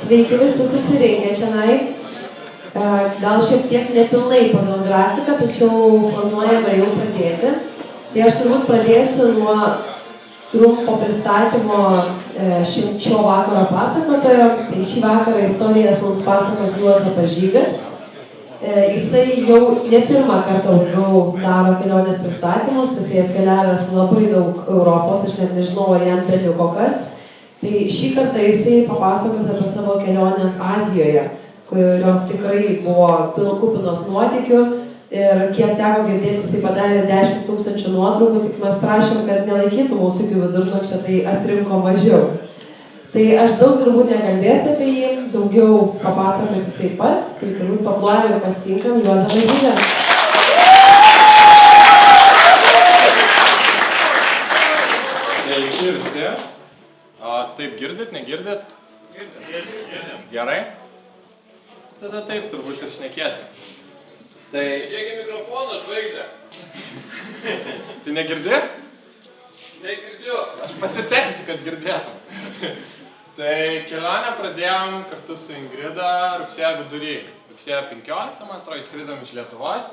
Sveiki visi susirinkę čianai. Gal šiek tiek nepilnai pagal grafiką, tačiau planuojame jau pradėti. Tai aš turbūt pradėsiu nuo trumpo pristatymo šio vakaro pasakotojo. Tai šį vakarą istorijas mums pasakos Juozapas Žygas. Jisai jau ne pirmą kartą daugiau daro kelionės pristatymus, jisai apkeliavęs labai daug Europos, aš net nežinau, ar jam beliko kas. Tai šį kartą jisai papasakos apie savo kelionės Azijoje, kurios tikrai buvo kupinos nuotykių ir kiek teko girdėti, jisai padarė 10 000 nuotraukų, tik mes prašėm, kad nelaikytų mūsų iki vidurnakčio, tai atrinko mažiau. Tai aš daug turbūt nekalbėsiu apie jį, daugiau papasakos jisai pats, tai turbūt paplojame ir pasitinkam Juozapą Žygą. Sveiki visi. Taip girdit, negirdit? Girdim. Gerai? Tada taip turbūt ir šnekėsim. Tai... Sėdėk į mikrofoną, žvaigždę. Tai negirdi? Negirdžiu. Aš pasistengsiu, kad girdėtum. Tai kelionę pradėjom kartu su Ingrida rugsėjo vidury. Rugsėjo 15, man atrodo, įskridom iš Lietuvos,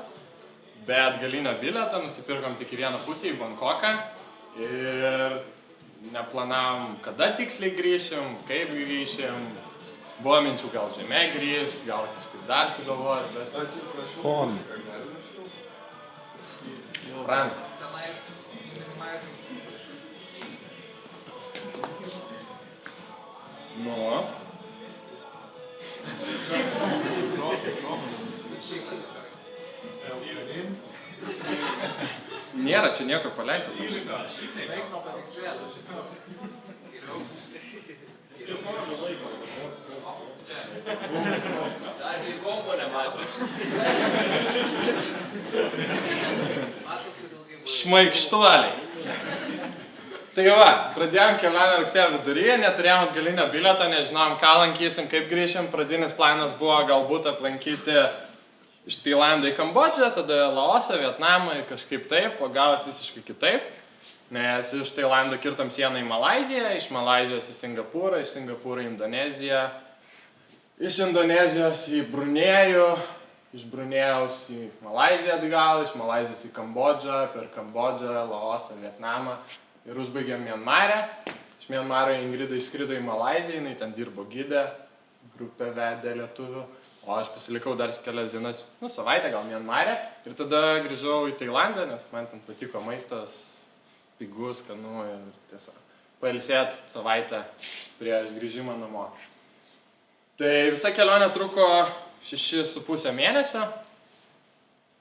bet galinio bilietą nusipirkom tik į vieną pusę, į Bankoką. Ir neplanavom, kada tiksliai grįšim, kaip grįšim. Buvo minčių gal žemė grįžt, gal kažkaip dar sugalvot, bet... Atsiprašau. Frans. Nu. Nėra čia nieko paleista. Veik nuo paveikslėlio, žinau. Azijai kompo nematau. Šmaikštuoliai. Tai va, pradėjom kelionę rugsėjo viduryje, neturėjom atgalinio bilietą, nežinom, ką lankysim, kaip grįšim. Pradinis planas buvo galbūt aplankyti iš Tailando į Kambodžą, tada Laosą, Vietnamą ir kažkaip taip, o gavos visiškai kitaip. Nes iš Tailando kirtom sieną į Malaiziją, iš Malaizijos į Singapūrą, iš Singapūrą į Indoneziją, iš Indonezijos į Brunėjų, iš Brunėjaus į Malaiziją atgal, iš Malaizijos į Kambodžą, per Kambodžą, Laosą, Vietnamą ir užbaigėm Mianmarę. Iš Mianmaro Ingrida išskrido į Malaiziją, jinai ten dirbo gidė, grupė vedė lietuvių. O aš pasilikau dar kelias dienas, savaitę gal Mianmarę. Ir tada grįžau į Tailandą, nes man ten patiko maistas, pigus, skanu ir tiesiog pailsėt savaitę prieš grįžimą namo. Tai visa kelionė truko 6,5 mėnesio.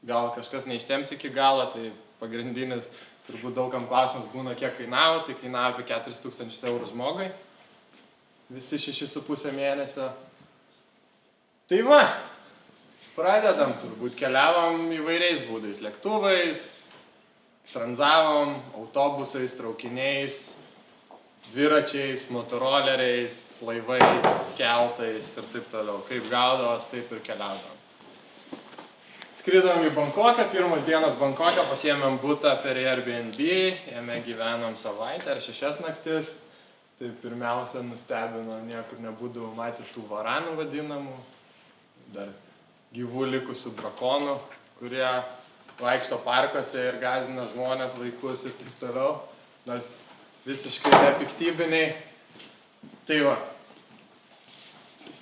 Gal kažkas neištems iki galo, tai pagrindinis, turbūt daugam klausimas būna, kiek kainavo. Tai kainavo apie 4 000 eurų žmogui. Visi 6,5 mėnesio. Tai va, pradedam turbūt, keliavom įvairiais būdais, lėktuvais, tranzavom, autobusais, traukiniais, dviračiais, motoroleriais, laivais, keltais ir taip toliau. Kaip gaudavos, taip ir keliaudavom. Skridom į Bankoką, pirmos dienos Bankoką, pasiėmėm butą per Airbnb, jame gyvenom savaitę ar 6 naktis. Tai pirmiausia nustebino, niekur nebūdavau matęs tų varanų vadinamų. Dar gyvų likusių drakonų, kurie vaikšto parkuose ir gąsdina žmonės, vaikus ir taip toliau. Nors visiškai nepiktybiniai. Tai va.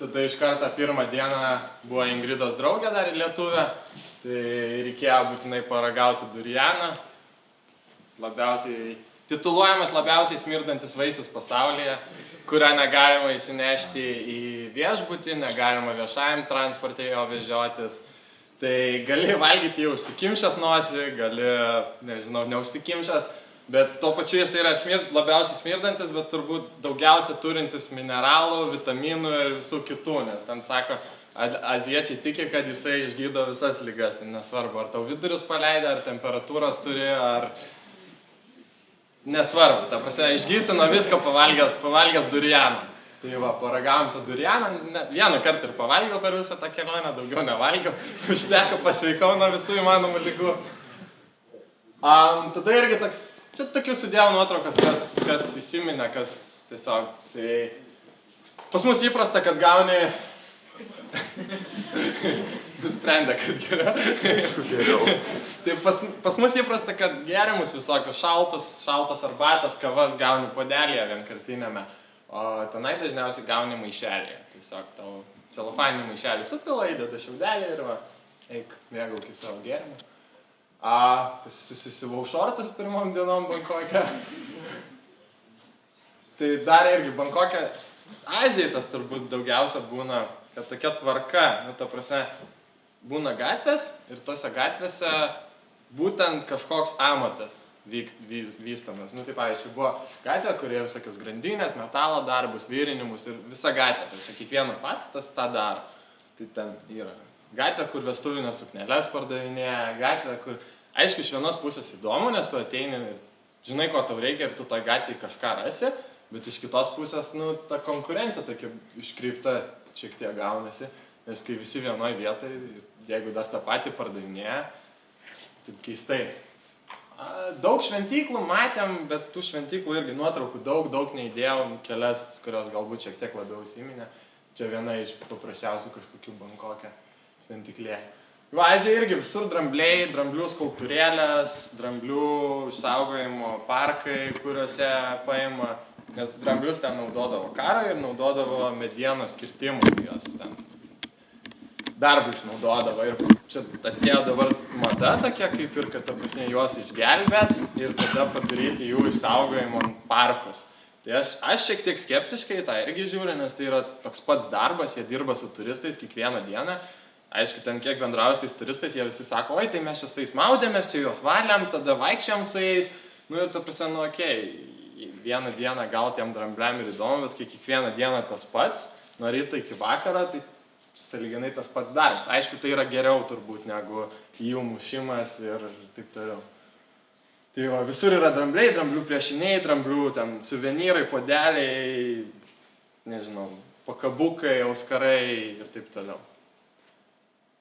Tada iš karto pirmą dieną buvo Ingridos draugė dar lietuvė. Tai reikėjo būtinai paragauti durianą. Tituluojamas labiausiai smirdantis vaisius pasaulyje, kurio negalima įsinešti į viešbutį, negalima viešajam transporte jo vežiotis. Tai gali valgyti jau užsikimšęs nosį, gali, nežinau, neužsikimšęs, bet tuo pačiu jis yra labiausiai smirdantis, bet turbūt daugiausia turintis mineralų, vitaminų ir visų kitų, nes ten sako, azijiečiai tiki, kad jisai išgydo visas ligas, tai nesvarbu, ar tau vidurius paleidė, ar temperatūros turi, ar... Nesvarbu, ta prasme, išgysino viską pavalgęs durianą. Tai va, paragavom tą durianą, vieną kartą ir pavalgiau per visą tą kelionę, daugiau nevalgiau, užteko, pasveikau nuo visų įmanomų ligų. Tada irgi toks, čia tokių sudėjau nuotraukas, kas įsiminė, kas tiesiog, tai Pas mus įprasta, kad gauni... Nusprendė, kad geriau. Tai pas mus įprasta, kad gerimus visokius šaltas arbatas, kavas gauni puodelėje vienkartinėme, o tenai dažniausiai gauni maišelėje. Tiesiog tau celofaninį maišelį supila, įdeda šiaudelį ir va, eik, mėgaukis savo gėrimą. Susisivau šortus pirmom dienom Bankoke. Tai dar irgi Bankoke, Azijai tas turbūt daugiausia būna, kad tokia tvarka, nu ta prasme, būna gatvės ir tose gatvėse būtent kažkoks amatas vystomas. Nu tai pavyzdžiui, buvo gatvė, kurioje visokios grandinės, metalo darbus, vyrinimus ir visa gatvė. Tai čia kiekvienas pastatas tą daro. Tai ten yra gatvė, kur vestuvinės sukneles pardavinėja, gatvė, kur, aišku, iš vienos pusės įdomu, nes tu ateini ir žinai, ko tau reikia ir tu toj gatvėje kažką rasi, bet iš kitos pusės, nu, ta konkurencija tokia iškreipta šiek tiek gaunasi, nes kai visi vienoj vietoj, jeigu dar tą patį pardavinėja, taip keistai. Daug šventyklų matėm, bet tų šventyklų irgi nuotraukų daug neįdėjau, kelias, kurios galbūt šiek tiek labiau įsiminė. Čia viena iš paprasčiausių kažkokių Bankoke šventyklė. Azija irgi visur drambliai, dramblių skulptūrėlės, dramblių išsaugojimo parkai, kuriuose paima, nes dramblius ten naudodavo karą ir naudodavo medienos kirtimų, jos ten darbų išnaudodavo ir čia atėjo dabar mada tokia, kaip ir, kad ta prasme juos išgelbėt ir tada padaryti jų išsaugojimo parkus. Tai aš šiek tiek skeptiškai tą irgi žiūriu, nes tai yra toks pats darbas, jie dirba su turistais kiekvieną dieną. Aišku, ten kiek bendrauja su tais turistais, jie visi sako, oi, tai mes čia su jais maudėmės, čia juos valėm, tada vaikščiam su jais. Nu ir ta prasme, nu okei, vieną dieną gal tiem drambliam ir įdomu, bet kai kiekvieną dieną tas pats, nuo ryto iki vakaro, tai sąlyginai tas pats darbas. Aišku, tai yra geriau turbūt negu jų mušimas ir taip toliau. Tai va, visur yra drambliai, dramblių plėšiniai, dramblių ten suvenyrai, puodeliai, nežinau, pakabukai, auskarai ir taip toliau.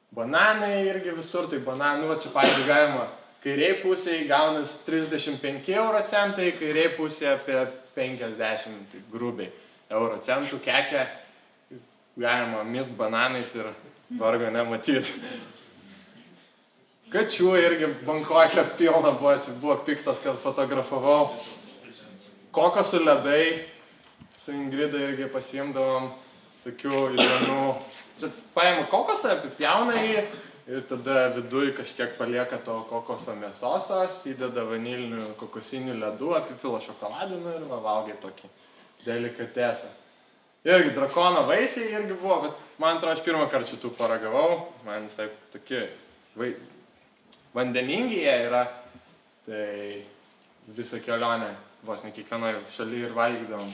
Bananai irgi visur, tai bananai, nu va čia pavyzdžiui galima, kairiai pusėje gaunas 35 euro centai, kairiai pusėje apie 50, tai grubiai, euro centų kekę. Galima mist bananais ir vargo nematyti. Kačių irgi Bankoke pilna buvo, čia buvo piktas, kad fotografavau. Kokosų ledai, su Ingrida irgi pasiimdavom tokių įdomių. Čia paima kokosą, apipjauna jį ir tada viduj kažkiek palieka to kokoso mėsos tos, įdeda vanilinių kokosinių ledų, apipila šokoladinių ir valgai tokį delikatesą. Irgi drakono vaisiai irgi buvo, bet man atrodo, aš pirmą kartą šitų paragavau, man visai tokie vandeningi jie yra, tai visą kelionę, vos ne kiekvienoje šalyje ir valgydavom.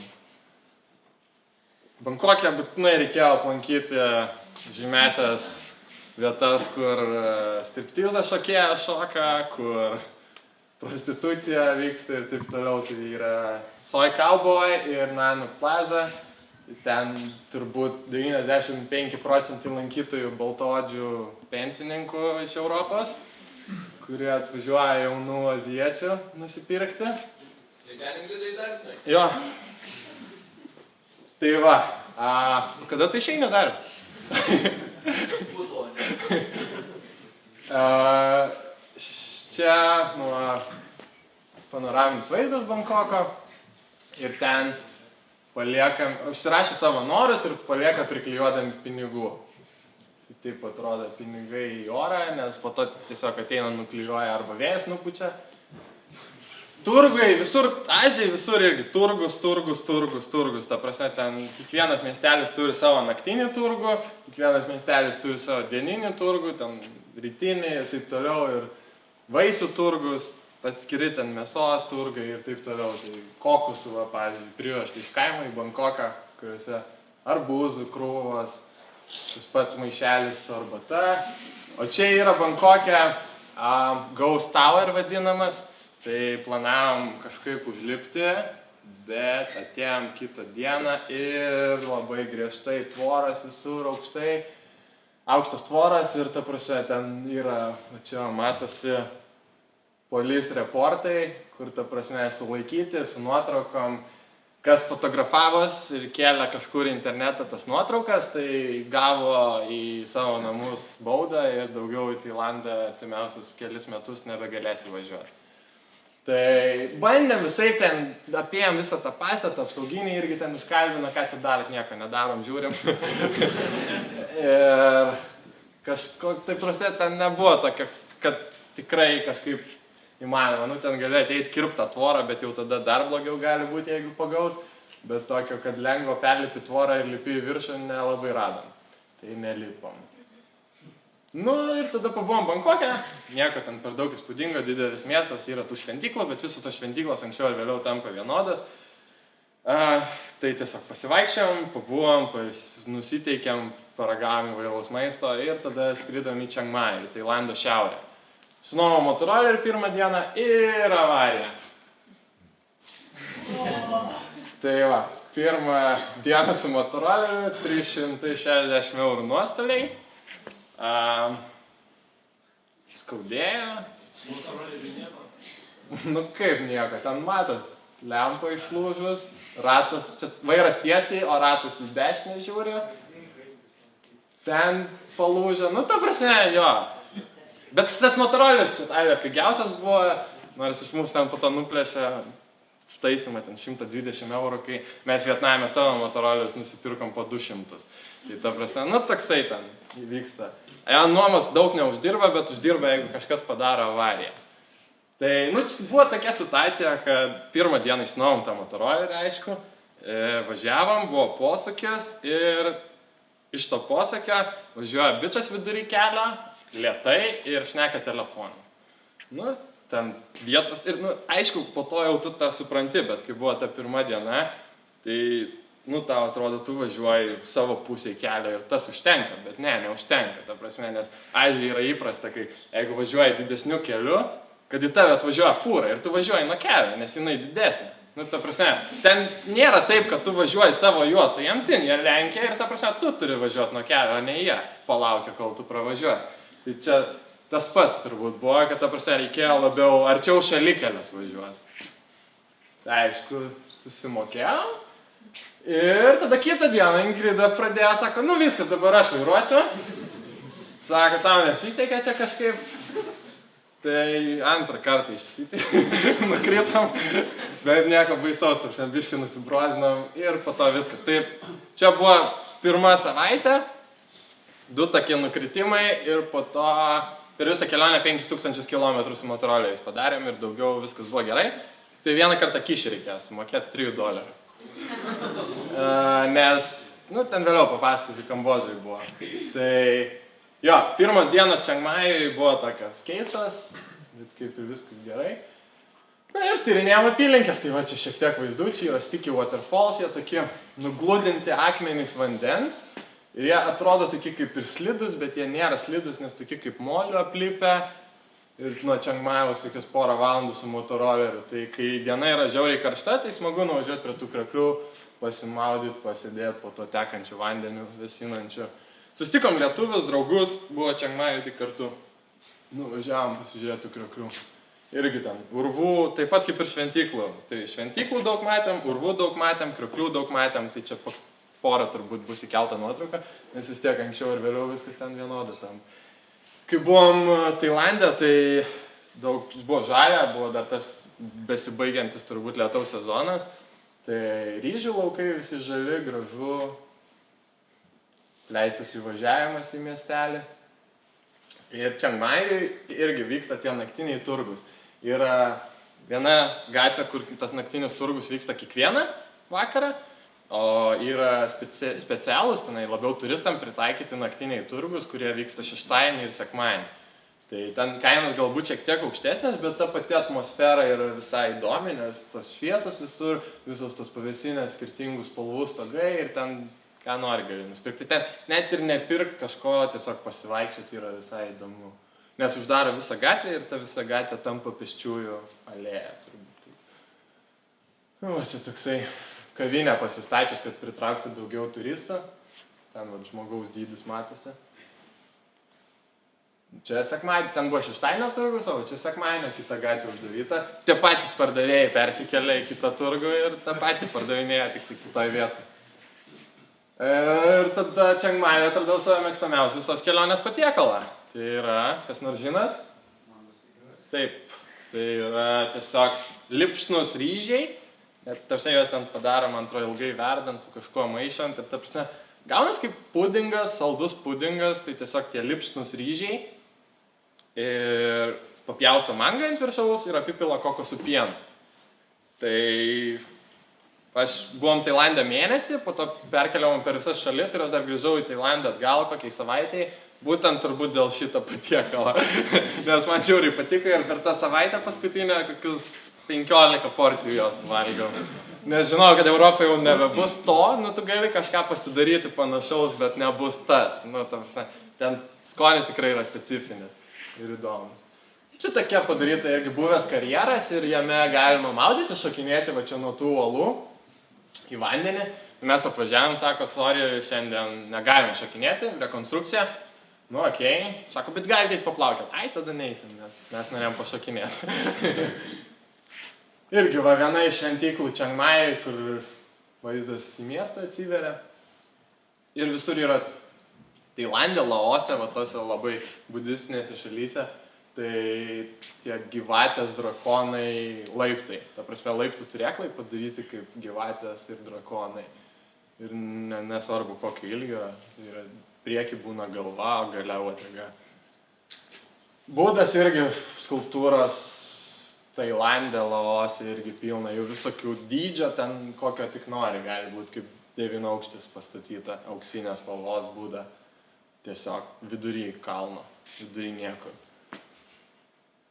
Bankoke būtinai reikėjo aplankyti žymesias vietas, kur striptizo šokėja šoka, kur prostitucija vyksta ir taip toliau, tai yra Soy Cowboy ir Nano Plaza. Ten turbūt 95% lankytojų baltaodžių pensininkų iš Europos, kurie atvažiuoja jaunų azijiečių nusipirkti. Jie gali Ingridai įdarbinai? Jo. Tai va, kada tu išeini dar? Pusvalandį. Čia nuo panoraminis vaizdas Bankoko ir ten paliekam, užsirašė savo norus ir palieka priklijuodami pinigų. Taip atrodo pinigai į orą, nes po to tiesiog ateina nuklijuoja arba vėjas nupučia. Turgai, visur, Azijai visur irgi turgus. Ta prasme, ten kiekvienas miestelis turi savo naktinį turgų, kiekvienas miestelis turi savo dieninį turgų, ten rytinį ir taip toliau, ir vaisių turgus, atskiri ten mėsos turgai ir taip toliau. Tai kokosų, va, pavyzdžiui, privežti iš kaimo į Bankoką, kuriuose arbūzų krūvos, tas pats maišelis su arbata. O čia yra Bankoke Ghost Tower vadinamas, tai planavom kažkaip užlipti, bet atėjom kitą dieną ir labai griežtai tvoras visur aukštai, aukštas tvoras ir ta prasme ten yra, čia matosi, police reportai, kur ta prasme sulaikyti su nuotraukom, kas fotografavos ir kėlė kažkur į internetą tas nuotraukas, tai gavo į savo namus baudą ir daugiau į Tailandą artimiausius kelis metus nebegalės įvažiuoti. Tai bandėm visai ten, apėjom visą tą pastatą, apsauginį irgi ten užkalbino, ką čia darot, nieko nedarom, žiūrim. Ir taip prasė, ten nebuvo tokia, kad tikrai kažkaip įmanoma. Nu, ten gali ateiti kirptą tvorą, bet jau tada dar blogiau gali būti, jeigu pagaus. Bet tokio, kad lengvo perlipi tvorą ir lipi į viršų, nelabai radom. Tai nelipom. Nu ir tada pabuvom Bankoke, nieko ten per daug įspūdingo, didelis miestas, yra tų šventyklų, bet visos tos šventyklos anksčiau ir vėliau tampa vienodas. Tai tiesiog pasivaikščiom, pabuvom, nusiteikėm, paragavom įvairaus maisto ir tada skridom į Čiang Mai, į Tailando šiaurę. Sunuomom motorollerį pirmą dieną ir avarija. Tai va, pirmą dieną su motoroleriu 360 eurų nuostoliai. Skaudėjo. Nu kaip nieko, ten matas, lempa išlūžus, ratas, čia vairas tiesiai, o ratas į dešinę žiūri. Ten palūžė, nu ta prasme, jo. Bet tas motoroleris čia pigiausias buvo, nors iš mūsų ten po to nuplėšė taisymą ten 120 eurų, kai mes Vietname savo motorolerius nusipirkom po 200. Tai ta prasme, nu toksai ten vyksta. Nuomos daug neuždirba, bet uždirba, jeigu kažkas padaro avariją. Tai, nu, buvo tokia situacija, kad pirmą dieną išnuomom tą motorolerį, aišku, važiavom, buvo posūkis ir iš to posūkio važiuoja bičas vidury kelio, lėtai ir šneka telefonu. Nu, ten vietos ir, nu, aišku, po to jau tu tą supranti, bet kai buvo ta pirma diena, tai, nu, tau atrodo, tu važiuoji savo pusėj kelio ir tas užtenka, bet ne, neužtenka, ta prasme, nes Azijai yra įprasta, kai jeigu važiuoji didesniu keliu, kad į tave atvažiuoja fūra ir tu važiuoji nuo kelio, nes jinai didesnė. Nu, ta prasme, ten nėra taip, kad tu važiuoji savo juostą, jam tin, jie lenkia ir ta prasme, tu turi važiuoti nuo kelio, o ne jie palaukia, kol tu pravažiuosi. Tai čia tas pats turbūt buvo, kad ta prasme reikėjo labiau arčiau šalikelės važiuoti. Tai aišku, susimokėjom. Ir tada kitą dieną Ingrida pradėjo, sako, nu viskas, dabar aš vairuosiu. Sako, tau nesisekė čia kažkaip. Tai antrą kartą nukritom, bet nieko baisaus, taip šiandien biškį nusibrozinom ir po to viskas. Taip, čia buvo pirma savaitė, 2 tokie nukritimai ir po to per visą kelionę 5000 km su motoroleriais padarėm ir daugiau viskas buvo gerai. Tai vieną kartą kyšį reikėjo sumokėti $3. Nes, nu, ten vėliau papasakosiu, Kambodžai buvo. Tai, jo, pirmos dienos Čiang Majui buvo tokios keistos, bet kaip ir viskas gerai. Na ir tyrinėjom apylinkės, tai va čia šiek tiek vaizdų, čia yra Sticky Waterfalls, jie tokie nugludinti akmenys vandens. Ir jie atrodo tokie kaip ir slidus, bet jie nėra slidus, nes tokie kaip moliu aplipę. Ir nuo Čiang Majaus kokias porą valandų su motoroleriu. Tai kai diena yra žiauriai karšta, tai smagu nuvažiuoti prie tų krioklių, pasimaudyti, pasidėti po to tekančių vandenių, vėsinančių. Sustikom lietuvius, draugus, buvo Čiang Majui tik kartu. Nuvažiavom pasižiūrėti tų krioklių. Irgi ten urvų, taip pat kaip ir šventyklų. Tai šventyklų daug matėm, urvų daug matėm, krioklių daug matėm, tai čia porą turbūt bus įkelta nuotrauka, nes vis tiek anksčiau ir vėliau viskas ten vienoda tam. Kai buvom Tailande, tai daug buvo žalia, buvo dar tas besibaigiantis turbūt lietaus sezonas. Tai ryžių laukai visi žali, gražu, leistas įvažiavimas į miestelį. Ir Čiang Majui irgi vyksta tie naktiniai turgus. Yra viena gatvė, kur tas naktinis turgus vyksta kiekvieną vakarą, o yra specialūs, tenai labiau turistam pritaikyti naktiniai turgus, kurie vyksta šeštadienį ir sekmadienį. Tai ten kainos galbūt šiek tiek aukštesnės, bet ta pati atmosfera yra visai įdomi, nes tos šviesas visur, visos tos pavėsinės, skirtingų spalvų stogai ir ten ką nori gali nusipirkti. Ten net ir nepirkti kažko, tiesiog pasivaikščioti yra visai įdomu. Nes uždaro visą gatvę ir ta visa gatvė tampa pėsčiųjų alėja turbūt. Nu, čia toksai kavinę pasistačius, kad pritraukti daugiau turistų. Ten žmogaus dydis matosi. Čia sekmadienį, ten buvo šeštadienio turgus, o čia sekmadienio kita gatvė uždaryta. Tie patys pardavėjai persikėlė į kitą turgų ir tą patį pardavinėja tik kitoj vietoj. Ir tada Čiangmajuje atradau savo mėgstamiausią visos kelionės patiekalą. Tai yra, kas nors žinot? Taip, tai yra tiesiog lipšnus ryžiai. Tarsi juos ten padaro, man atrodo, ilgai verdant, su kažkuo maišant. Ir tarsi gaunas kaip pudingas, saldus pudingas, tai tiesiog tie lipšnus ryžiai. Ir papjausto mangą ant viršaus ir apipila kokosų pienu. Tai aš buvom Tailande mėnesį, po to perkeliavom per visas šalis ir aš dar grįžau į Tailandą atgal kokiai savaitėjai, būtent turbūt dėl šito patiekalo. Nes man žiauriai patiko ir per tą savaitę paskutinę kokius 15 porcijų jos valgiau. Nes žinau, kad Europoje jau nebebus to, nu tu gali kažką pasidaryti panašaus, bet nebus tas. Nu, ten skonis tikrai yra specifinis ir įdomus. Čia tokia padaryta irgi buvęs karjeras ir jame galima maudyti, šokinėti va čia nuo tų uolų į vandenį. Mes atvažiavom, sako, sorry, šiandien negalime šokinėti, rekonstrukcija. Nu, okei. Sako, bet galite paplaukėt. Ai, tada neįsim, nes mes norėjom pašokinėti. Irgi va viena iš šventyklų Čiangmajui, kur vaizdas į miestą atsiveria. Ir visur yra Tailande, Laose, va tose labai budistinėse šalyse. Tai tie gyvatės, drakonai, laiptai. Ta prasme, laiptų turėklai padaryti kaip gyvatės ir drakonai. Ir nesvarbu kokio ilgio. Ir prieki būna galva, o gale uodega. Budas irgi skulptūros Tailande, Laose irgi pilna. Jau visokių dydžio ten kokio tik nori. Gali būti kaip 9-aukštis pastatyta auksinės spalvos Buda. Tiesiog vidury kalno, vidury niekur.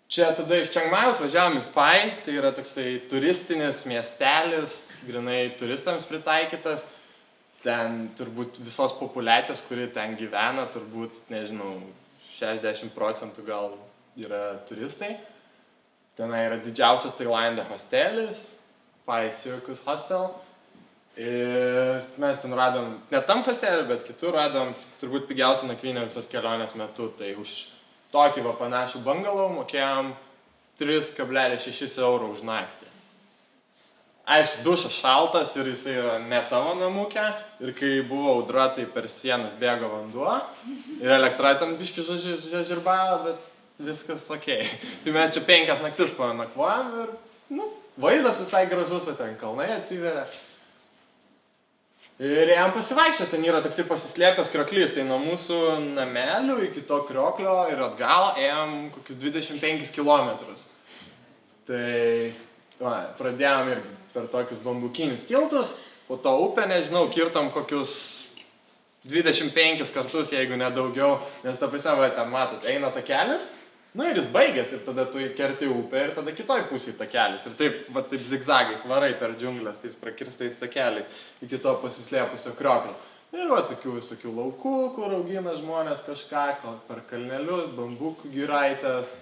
Čia tada iš Čiangmajaus važiavom į Pai, tai yra toksai turistinis miestelis, grinai turistams pritaikytas. Ten turbūt visos populiacijos, kuri ten gyvena, turbūt, nežinau, 60% gal yra turistai. Tenai yra didžiausias Tailande hostelis, Pai Circus Hostel. Ir mes ten radom, ne tam hostelį, bet kitur radom turbūt pigiausią nakvynę visos kelionės metu. Tai už tokį va panašų bangalau mokėjom 3,6 € už naktį. Aišku, dušas šaltas ir jisai yra ne tavo namukė. Ir kai buvo audra, tai per sienas bėgo vanduo. Ir elektra ten biški žažirbavo, bet viskas okei. Tai mes čia 5 naktis panakvojom ir, nu, vaizdas visai gražus, ten kalnai atsiveria. Ir ėjom pasivaikščioti, ten yra toksai pasislėpęs krioklys, tai nuo mūsų namelių iki to krioklio ir atgal ėjom kokius 25 kilometrus. Tai pradėjom ir per tokius bambukinius tiltus, po to upę, nežinau, kirtom kokius 25 kartus, jeigu ne daugiau, nes ta prasme, va, ten matot, eina takelis, nu ir jis baigės ir tada tu kerti upę ir tada kitoj pusėje takelis. Ir taip, va, taip zigzagais varai per džiunglės, tais prakirstais takeliais iki to pasislėpusio krioklio. Ir va, tokių visokių laukų, kur augina žmonės kažką, per kalnelius, bambukų giraitės.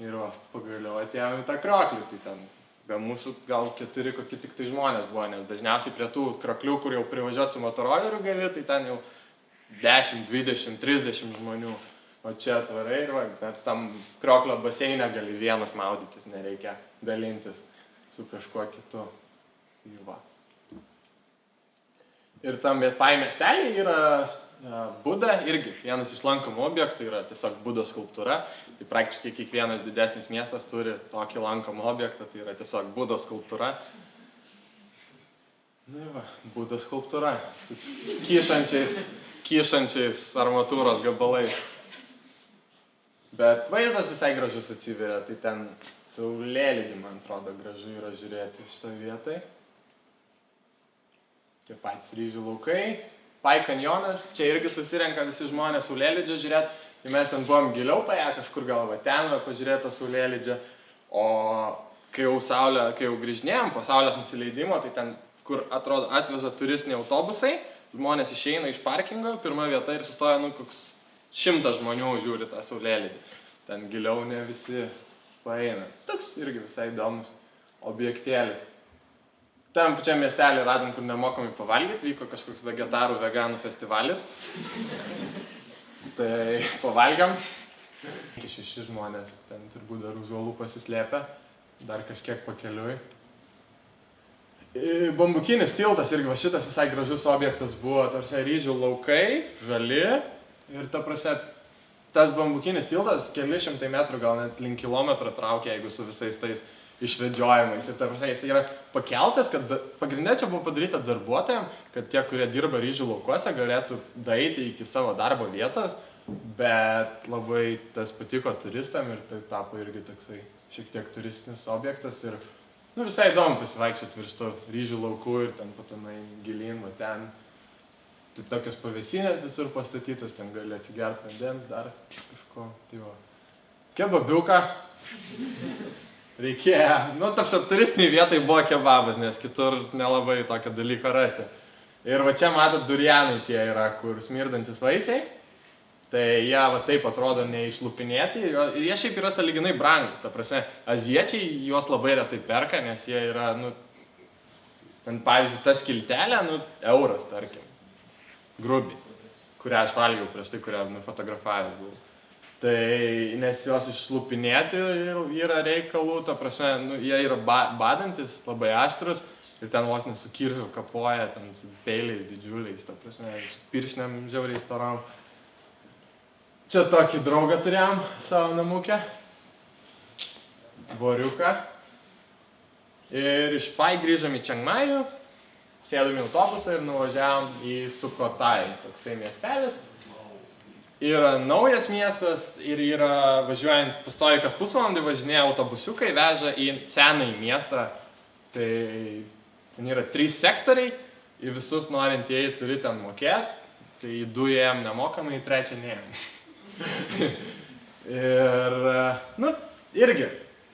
Ir va, pagaliau atėjom į tą krioklį, tai ten be mūsų gal 4 kokie tik tai žmonės buvo, nes dažniausiai prie tų kroklių, kur jau privažiuot su motoroleriu gali, tai ten jau 10, 20, 30 žmonių. O čia atvarai ir va, net tam krioklio baseine gali vienas maudytis, nereikia dalintis su kažkuo kitu. Ir va. Ir tam Pai miestelį yra Buda, irgi vienas iš lankomų objektų, yra tiesiog Budos skulptūra. Tai praktiškai kiekvienas didesnis miestas turi tokį lankomą objektą, tai yra tiesiog Budos skulptūra. Nu va, Budos skulptūra su kyšančiais armatūros gabalais. Bet vaizdas visai gražus atsiveria, tai ten saulėlydį, man atrodo, gražu yra žiūrėti šitą vietą. Tie patys ryžių laukai, Pai kanjonas, čia irgi susirenka visi žmonės saulėlydžio žiūrėti. Tai mes ten buvom giliau paėję, kažkur gal va ten pažiūrėto saulėlydžio. O kai jau grįžinėjom po saulės nusileidimo, tai ten, kur atrodo atveža turistiniai autobusai, žmonės išeina iš parkingo, pirma vieta ir sustoja, nu, koks 100 žmonių žiūri tą saulėlydį. Ten giliau ne visi paeina. Toks irgi visai įdomus objektėlis. Tam pačiam miestelį radom, kur nemokamai pavalgyti, vyko kažkoks vegetarų, veganų festivalis. Tai pavalgiam. 6 žmonės ten turbūt dar už uolų pasislėpę, dar kažkiek pakeliui. Bambukinis tiltas irgi va šitas visai gražus objektas buvo, tarsi ryžių laukai, žali ir ta prasme, tas bambukinis tiltas keli šimtai metrų, gal net link kilometrą traukia, jeigu su visais tais išvedžiojimais. Ir ta prasme, jis yra pakeltas, kad pagrindė čia buvo padaryta darbuotojams, kad tie, kurie dirba ryžių laukuose, galėtų daeiti iki savo darbo vietos, bet labai tas patiko turistam ir tai tapo irgi toksai šiek tiek turistinis objektas ir visai įdomu pasivaikščioti virš to ryžių laukų ir ten patonai gilin, va ten. Tai tokios pavėsinės visur pastatytos, ten gali atsigerti vandens, dar kažko. Tai va. Kebabiuką. Reikėjo. Tapsia, turistiniai vietai buvo kebabas, nes kitur nelabai tokio dalyko rasi. Ir va čia matot durianai tie yra, kur smirdantis vaisiai. Tai jie va taip atrodo neišlupinėti ir jie šiaip yra sąlyginai brangus. Ta prasme, aziečiai juos labai retai perka, nes jie yra, pavyzdžiui, ta skiltelė, euras, tarkim, grubiai, kurią aš valgiau prieš tai, kurią nufotografavęs buvau. Tai, nes juos išlupinėti yra reikalų, ta prasme, jie yra badantis, labai aštrus ir ten vos nesu kirviu kapoja, ten su peiliais didžiuliais, ta prasme, piršniam žiauriai storom. Čia tokį draugą turėjom savo namukę, Boriuką. Ir iš Pai grįžom į Čiangmajų, sėdom į autobusą ir nuvažiavom į Sukotai, toksai miestelis. Yra naujas miestas ir yra važiuojant pastoviai kas pusvalandį važinėja autobusiukai, veža į senąjį miestą. Tai ten yra 3 sektoriai, į visus norintieji turi ten mokėti, tai į 2 ėjom nemokamai, į 3 neėjom. Ir, irgi,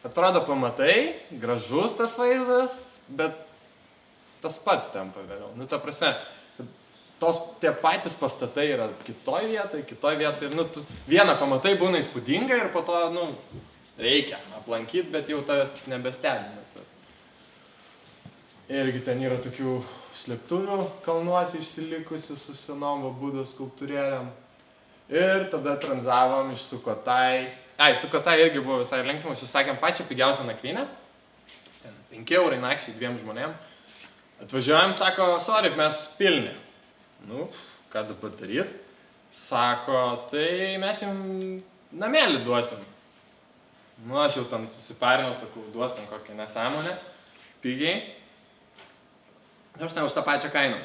atrodo pamatai, gražus tas vaizdas, bet tas pats tampa vėliau. Ta prasme, tie patys pastatai yra kitoj vietoj ir, vieną pamatai būna įspūdinga ir po to, reikia aplankyti, bet jau tavęs nebestebina. Irgi ten yra tokių slėptuvių kalnuose išsilikusi su senom Budos skulptūrėlėm. Ir tada tranzavom iš Sukotai. Sukotai irgi buvo visai linksma, užsisakėm pačią pigiausią nakvynę. 5 eurai nakčiai 2 žmonėm. Atvažiuojam, sako, sorry, mes pilni. Ką dabar daryt? Sako, tai mes jums namelį duosim. Aš jau tam susiparinau, sakau, duos tam kokią nesąmonę, pigiai. Aš ten už tą pačią kainą.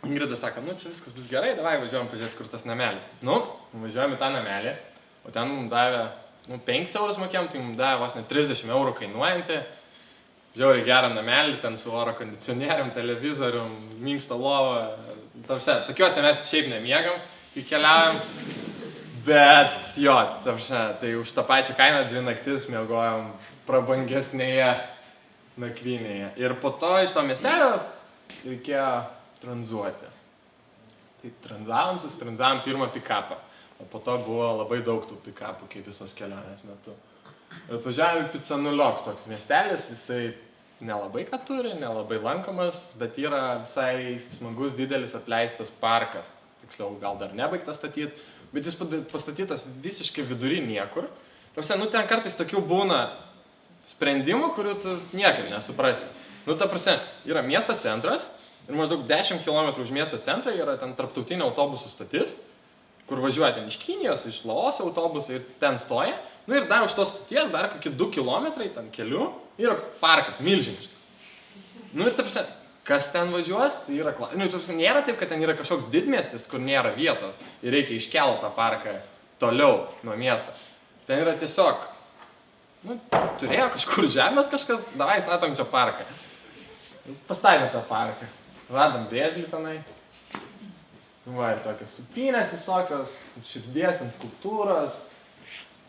Ingrida sako, čia viskas bus gerai, davai važiuojam pažiūrėti, kur tas namelis. Važiuojam į tą namelį, o ten mums davė, 5 eurus mokėjom, tai mums davė vos ne 30 eurų kainuojantį. Žiauriai gerą namelį, ten su oro kondicionierium, televizorium, minkštą lovą. Tokiuose mes šiaip nemiegam, kai keliaujam. Bet jo, tai už tą pačią kainą 2 naktis miegojom prabangesnėje nakvynėje. Ir po to iš to miestelio reikėjo tranzuoti. Tai tranzavom pirmą pikapą, o po to buvo labai daug tų pikapų, kaip visos kelionės metu. Ir atvažiavome į Picanuliok, toks miestelis, jisai nelabai ką turi, nelabai lankomas, bet yra visai smagus, didelis apleistas parkas. Tiksliau, gal dar nebaigtas statyti, bet jis pastatytas visiškai vidury niekur. Ten kartais tokių būna sprendimų, kurių tu niekaip nesuprasi. Ta prasme, yra miesto centras, ir maždaug 10 km už miesto centrą yra ten tarptautinė autobusų stotis, kur važiuoja ten iš Kinijos, iš Laoso autobusai ir ten stoja. Ir dar už tos stoties, dar kokie 2 km ten keliu, yra parkas, milžiniškas. Ir ta prasme, kas ten važiuos, tai yra nėra taip, kad ten yra kažkoks didmiestis, kur nėra vietos ir reikia iškelti tą parką toliau nuo miesto. Ten yra tiesiog, turėjo kažkur žemės kažkas, davai statom čia parką. Pastatė tą parką. Radom brėžlį tenai. Ir tokios supynės visokios, širdies, ten skulptūros.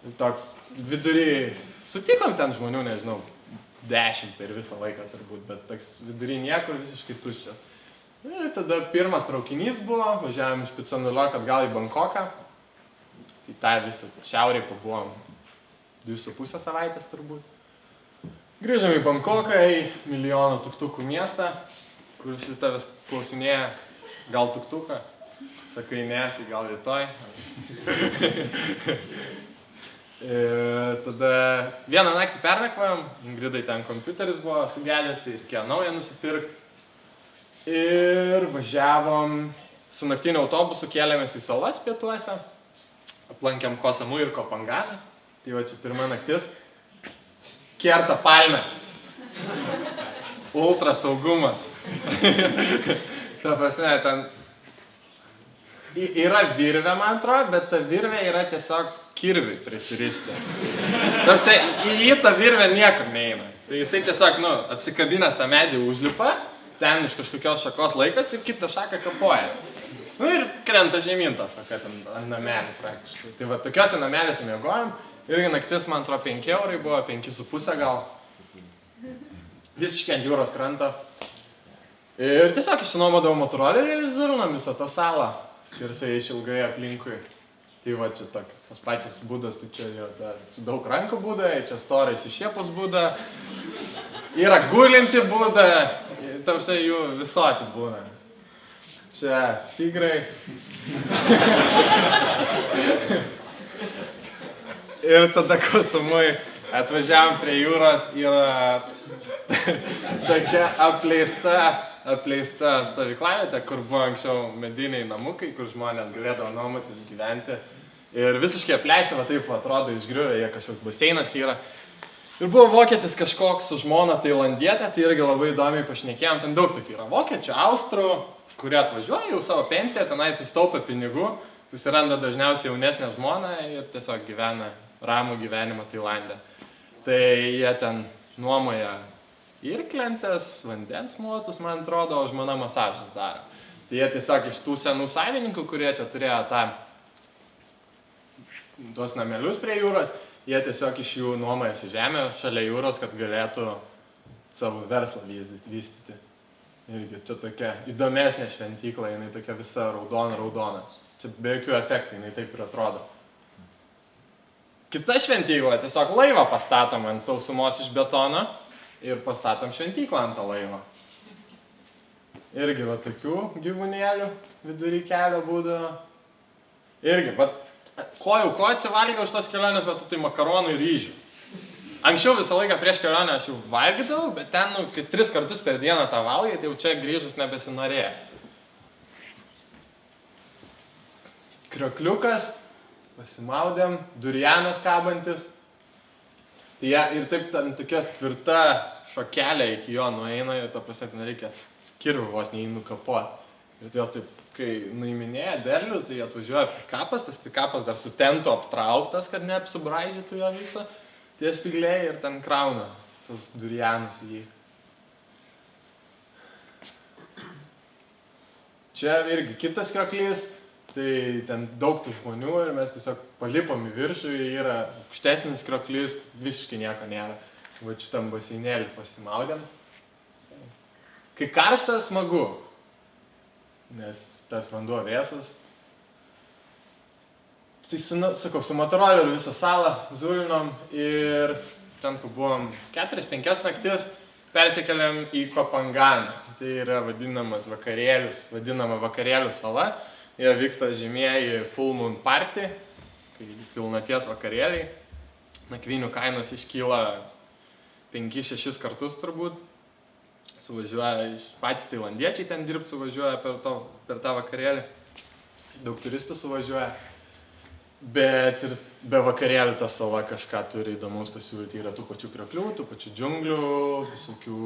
Ir toks vidury, sutikom ten žmonių, nežinau, 10 per visą laiką turbūt, bet toks vidury niekur visiškai tuščias. Ir tada pirmas traukinys buvo, važiavom iš Picanuliok atgal į Bankoką. Tai tą visą šiaurėje pabuvom 2,5 savaitės turbūt. Grįžom į Bankoką, į milijono tuktukų miestą, kur visi tavęs klausinėja, gal tuktuką. Sakai ne, tai gal rytoj. Ir tada vieną naktį pernakvojom, Ingridai ten kompiuteris buvo sugedęs, tai reikėjo naują nusipirkti. Ir važiavom su naktiniu autobusu, kėlėmės į salas pietuose, aplankėm Koh Samui ir Kopanganą. Tai va čia pirma naktis, kerta palmę, ultra saugumas. Ta prasme, ten yra virvė, man atrodo, bet ta virvė yra tiesiog kirviui prisirišti. Tarsi, į jį ta virvė niekur neina. Tai jisai tiesiog, apsikabinęs tą medį užlipa, ten iš kažkokios šakos laikas ir kitą šaką kapoja. Ir krenta žemyn tą šaką ten ant namelį praktiškai. Tai va, tokiuose namelėse miegojom. Irgi naktis, man atrodo, 5 eurai buvo, 5,5 gal. Visiškai ant jūros kranto. Ir tiesiog išsinuomodavau motorolerį ir zurnom visą tą salą. Skersai išilgai aplinkui. Tai va čia tokios, tos pačios būdas, tai čia yra su daug rankų būda, čia storai iššiepus būda, yra gulinti būda, tarsi jų visokių būna. Čia tigrai. Ir tada Koh Samui atvažiavom prie jūros, yra tokia apleista stovyklavietė, kur buvo anksčiau mediniai namukai, kur žmonės galėdavo nuomotis gyventi. Ir visiškai apleista, va taip atrodo išgriuvę, jie kažkoks baseinas yra. Ir buvo vokietis kažkoks su žmona tailandietė, tai irgi labai įdomiai pašnekėjom, ten daug tokių yra vokiečių, austrų, kurie atvažiuoja jau savo pensiją, tenai susitaupia pinigų, susiranda dažniausiai jaunesnę žmoną ir tiesiog gyvena ramų gyvenimą Tailande. Tai jie ten nuomoja irklentės, vandens mocus, man atrodo, o žmona masažus daro. Tai jie tiesiog iš tų senų savininkų, kurie čia turėjo tuos namelius prie jūros, jie tiesiog iš jų nuomojasi žemę šalia jūros, kad galėtų savo verslą vystyti. Irgi čia tokia įdomesnė šventykla, jinai tokia visa raudona. Čia be jokių efektų, jinai taip ir atrodo. Kita šventykla, tiesiog laivą pastatom ant sausumos iš betono ir pastatom šventyklą ant tą laivą. Irgi va tokių gyvūnėlių vidury kelio būdavo. Irgi, va, ko atsivalgiau už tos kelionės metu, tai makaronų ir ryžių. Anksčiau visą laiką prieš kelionę aš jau valgydavau, bet ten, kai 3 kartus per dieną tą valgai, tai jau čia grįžus nebesinorėjo. Kriokliukas, pasimaudėm, durianas kabantis. Ir taip ten tokia tvirta šakelė iki jo nueina ir to prasme nereikia kirvių vos neįnukapot. Ir tai taip, kai nuiminėja derlių, tai atvažiuoja pikapas, tas pikapas dar su tentu aptrauktas, kad neapsubraižytų jo viso. Tie spygliai ir ten krauna tos durianus į jį. Čia irgi kitas krioklys, tai ten daug tų žmonių ir mes tiesiog palipom į viršų, yra aukštesnis krioklys, visiškai nieko nėra. Va šitam baseinėlį pasimaudėm. Kai karšta, smagu, nes tas vanduo vėsus. Tai sakau, su motoroleriu visą salą zulinom ir ten pabuvom 4-5 naktis, persikeliam į Kopanganą. Tai yra vadinama vakarėlių sala. Jie vyksta žymieji Full Moon Party, kai pilnaties vakarėliai. Nakvynių kainos iškyla 5-6 kartus turbūt. Suvažiuoja patys tailandiečiai ten dirbti, suvažiuoja per tą vakarėlį. Daug turistų suvažiuoja. Bet ir be vakarėlių ta sala kažką turi įdomus pasiūlyti. Yra tų pačių krioklių, tų pačių džiunglių, visokių,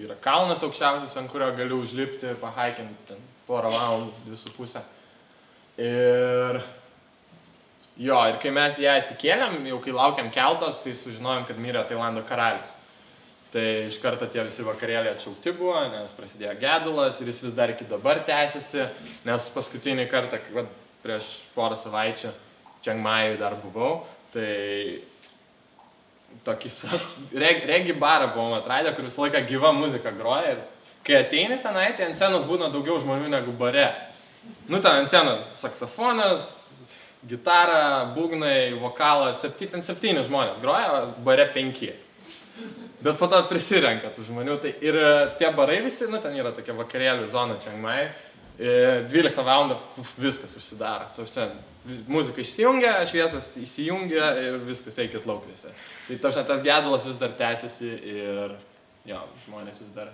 yra kalnas aukščiausias, ant kurio gali užlipti, pahaikinti 4 valandų, 2,5. Ir kai mes ją atsikėlėm, jau kai laukiam keltos, tai sužinojom, kad mirė Tailando karalius. Tai iš karto tie visi vakarėliai atšaukti buvo, nes prasidėjo gedulas ir jis vis dar iki dabar tęsiasi, nes paskutinį kartą, prieš porą savaičių, Čiang Majui dar buvau, tai tokį regi barą buvom atradę, kur visą laiką gyva muzika groja ir kai ateini tenai, tai ant scenos būna daugiau žmonių negu bare. Ten ant scenos saksofonas, gitara, būgnai, vokalas, 7 žmonės groja, bare 5. Bet po to prisirenka tų žmonių. Ir tie barai visi, ten yra tokia vakarėlių zona Čiang Majui. 12 val. Viskas užsidaro. Muzika išsijungia, šviesas įsijungia ir viskas, eikit lauk visi. Tai tas gedulas vis dar tęsiasi ir jo, žmonės vis dar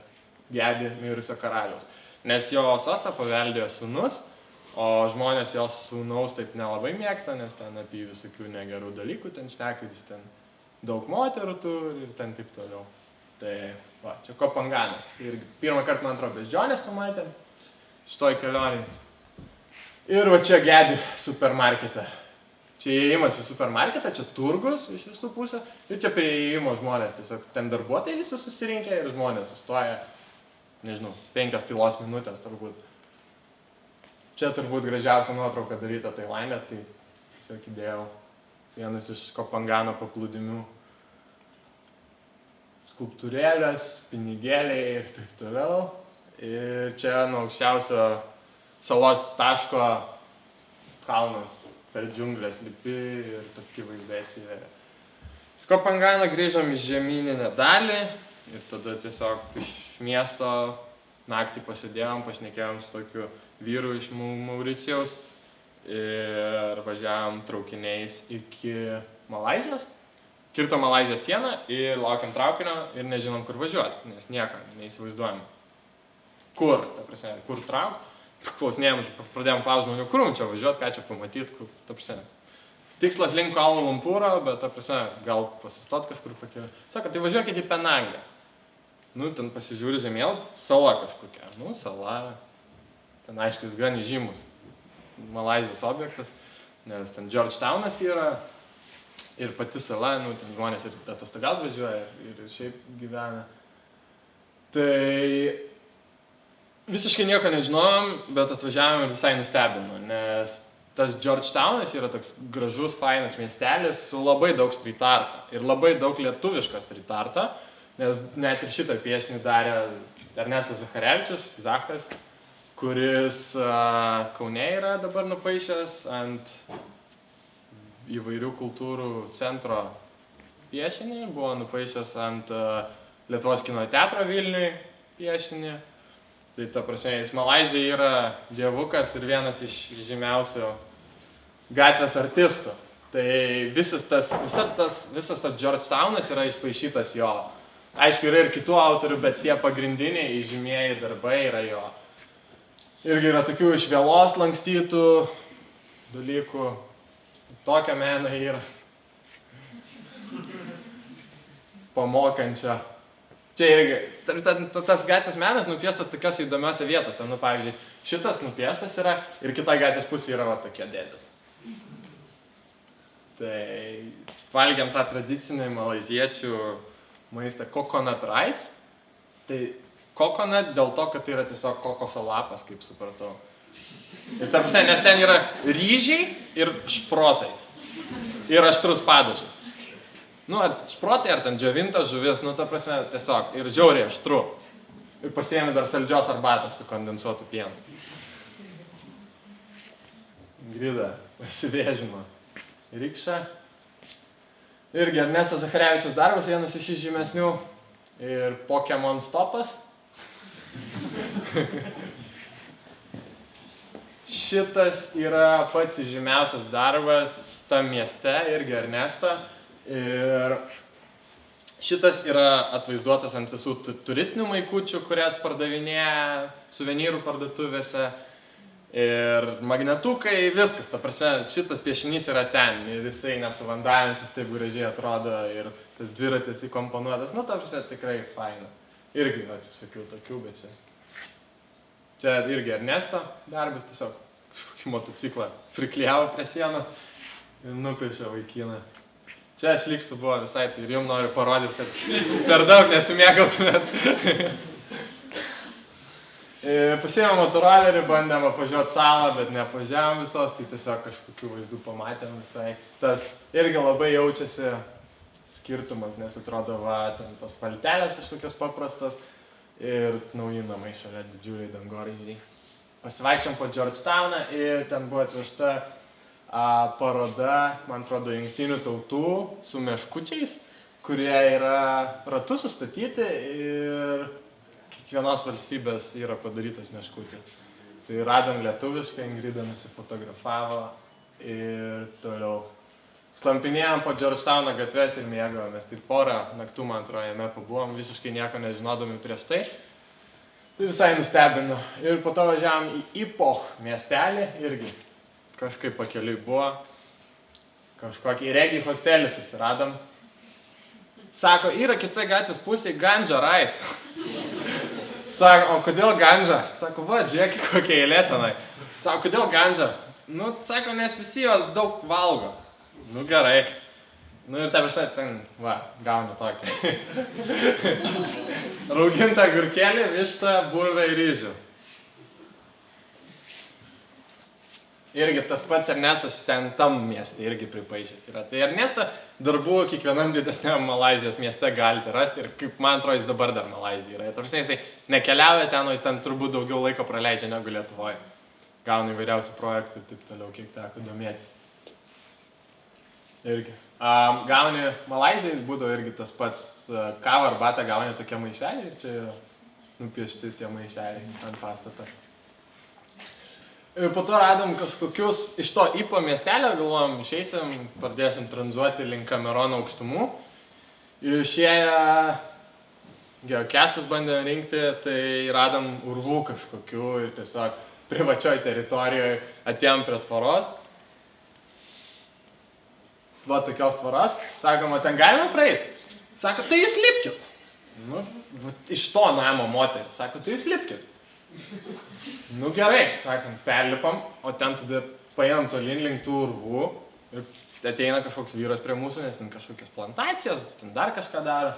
gedi mirusio karaliaus. Nes jo sostą paveldėjo sūnus, o žmonės jos sūnaus taip nelabai mėgsta, nes ten apie visokių negerų dalykų ten šneka, jis ten daug moterų turi ir ten taip toliau. Tai va, čia Kopanganas. Ir pirmą kartą, man atrodo, beždžionės pamatėm šitoj kelionėj. Ir va čia gedi supermarketą. Čia įėjimas į supermarketą, čia turgus iš visų pusę. Ir čia prie įėjimo žmonės, tiesiog ten darbuotojai visi susirinkę ir žmonės sustoja, nežinau, 5 tylos minutės turbūt. Čia turbūt gražiausia nuotrauka daryta Tailande, tai tiesiog įdėjau vienas iš Kopangano paplūdimių. Skulptūrėlės, pinigėliai ir taip toliau. Ir čia nuo aukščiausio salos taško kalnas per džiunglės lipi ir tokie vaizdai atsiveria. Iš Kopangano grįžom į žemyninę dalį ir tada tiesiog iš miesto naktį pasėdėjom, pašnekėjom su tokiu vyru iš Mauricijaus ir važiavom traukiniais iki Malaizijos. Kirto Malaizijos sieną ir laukiam traukinio ir nežinom, kur važiuoti, nes nieko neįsivaizduojam. Kur, ta prasme, kur traukt? Klausinėjom, pradėjom klausti žmonių, kur čia važiuoti, ką čia pamatyti, kur, ta prasme. Tikslas link Kuala Lumpūro, bet, ta prasme, gal pasistot kažkur pakeliu. Sako, tai važiuokit į Penangą. Nu, ten pasižiūri žemėlapį, sala kažkokia. Nu, sala, ten aišku, jis gan įžymus Malaizijos objektas, nes ten Georgetownas yra ir pati sala, nu, ten žmonės ir atostogaut važiuoja ir šiaip gyvena. Tai visiškai nieko nežinojom, bet atvažiavome ir visai nustebino, nes tas Georgetownas yra toks gražus, fainas miestelis su labai daug street arto ir labai daug lietuviško street arto, nes net ir šitą piešinį darė Ernestas Zacharevičius, Zachas, kuris Kaune yra dabar nupaišęs ant įvairių kultūrų centro piešinį, buvo nupaišęs ant Lietuvos kino teatro Vilniui piešinį. Tai ta prasme, jis Malaizijoje yra dievukas ir vienas iš žymiausių gatvės artistų. Tai visas tas Georgetownas yra išpaišytas jo. Aišku, yra ir kitų autorių, bet tie pagrindiniai įžymieji darbai yra jo. Irgi yra tokių iš vielos lankstytų dalykų. Tokia mena yra. Pamokančia. Čia irgi, tas gatvės menas nupieštas tokiose įdomiose vietose. Nu, pavyzdžiui, šitas nupieštas yra ir kitoj gatvės pusė yra va tokie dėdės. Tai valgiam tą tradicinį malaiziečių maistą coconut rice. Tai coconut dėl to, kad tai yra tiesiog kokoso lapas, kaip supratau. Ir tarp sen, nes ten yra ryžiai ir šprotai. Ir aštrus padažas. Nu, ar šprotai, ar ten džiovintas žuvis, nu, ta prasme, tiesiog. Ir žiauriai aštru. Ir pasiėmė dar saldžios arbatos su kondensuotu pienu. Grida, pasivėžino. Rikša. Irgi Ernestas Zacharevičius darbas, vienas iš žymesnių. Ir Pokemon stopas. Šitas yra pats žymiausias darbas tam mieste, irgi Ernesto. Ir šitas yra atvaizduotas ant visų turistinių maikučių, kurias pardavinėja suvenyrų parduotuvėse. Ir magnetukai, viskas, ta prasme, šitas piešinys yra ten. Ir jisai nesuvandalintis, taip gražiai atrodo. Ir tas dviratis įkomponuotas, nu, ta prasme, tikrai faina. Irgi, va, sakiau tokių, bet čia. Čia irgi Ernesto darbas, tiesiog kažkokį motociklą priklijavo prie sienos ir nupiešė vaikiną. Čia aš lygstu buvo visai, tai ir jums noriu parodyti, kad per daug nesimėgautumėt. Pasiėmėm motorolerį, bandėm apvažiuoti salą, bet neapvažiavom visos, tai tiesiog kažkokių vaizdų pamatėm visai. Tas irgi labai jaučiasi skirtumas, nes atrodo, va, ten tos valtelės kažkokios paprastos ir nauji namai šalia didžiuliai dangoraižiai. Pasivaikščiom po Georgetowną ir ten buvo atvežta paroda, man atrodo, jungtinių tautų su meškučiais, kurie yra ratu sustatyti ir kiekvienos valstybės yra padarytas meškutis. Tai radom lietuviškai, Ingrida nusifotografavo ir toliau. Slampinėjom po Georgetowno gatves ir mėgavomės. Tai porą naktų, man atrodo, jame pabuvom, visiškai nieko nežinodami prieš tai. Tai visai nustebino. Ir po to važiavom į Ipoh miestelį irgi. Kažkaip pakeliui buvo. Kažkokį regi hostelį susiradom. Sako, yra kitoj gatvės pusėje Ganja Rais. Sako, o kodėl Ganja? Sako, va, žiūrėk, kokia eilė tenai. Sako, kodėl Ganja? Nu, sako, nes visi jos daug valgo. Nu, gerai. Nu ir taip ten, va, gaunu tokį. Raugintą agurkėlį, vištą, bulvę ir ryžių. Irgi tas pats Ernestas ten tam mieste irgi pripaišęs yra. Tai Ernestą darbų kiekvienam didesniam Malaizijos mieste galite rasti ir kaip man atrodo, jis dabar dar Malaizija yra. Tarsi jisai nekeliauja ten, o jis ten turbūt daugiau laiko praleidžia negu Lietuvoje. Gauna įvairiausių projektų ir taip toliau, kiek teko domėtis. Irgi. Gauni Malaizijai būdavo irgi tas pats kavą arbatą gauni tokie maišeliai ir čia yra nupiešti tie maišeliai ant pastato. Ir po to radom kažkokius, iš to Ipoh miestelio, galvojom, išeisim, pradėsim tranzuoti link Kamerono aukštumų. Ir išėję geokešus bandėm rinkti, tai radom urvų kažkokių ir tiesiog privačioj teritorijoje atėjom prie tvoros. Va tokios tvoros. Sakom, o ten galime praeiti? Sako, tai jūs lipkit. Nu, iš to namo moteris. Sako, tai jūs lipkit. Nu gerai, sakom, perlipam, o ten tada paėjom tolyn link tų urvų ir ateina kažkoks vyras prie mūsų, nes ten kažkokios plantacijos, ten dar kažką daro.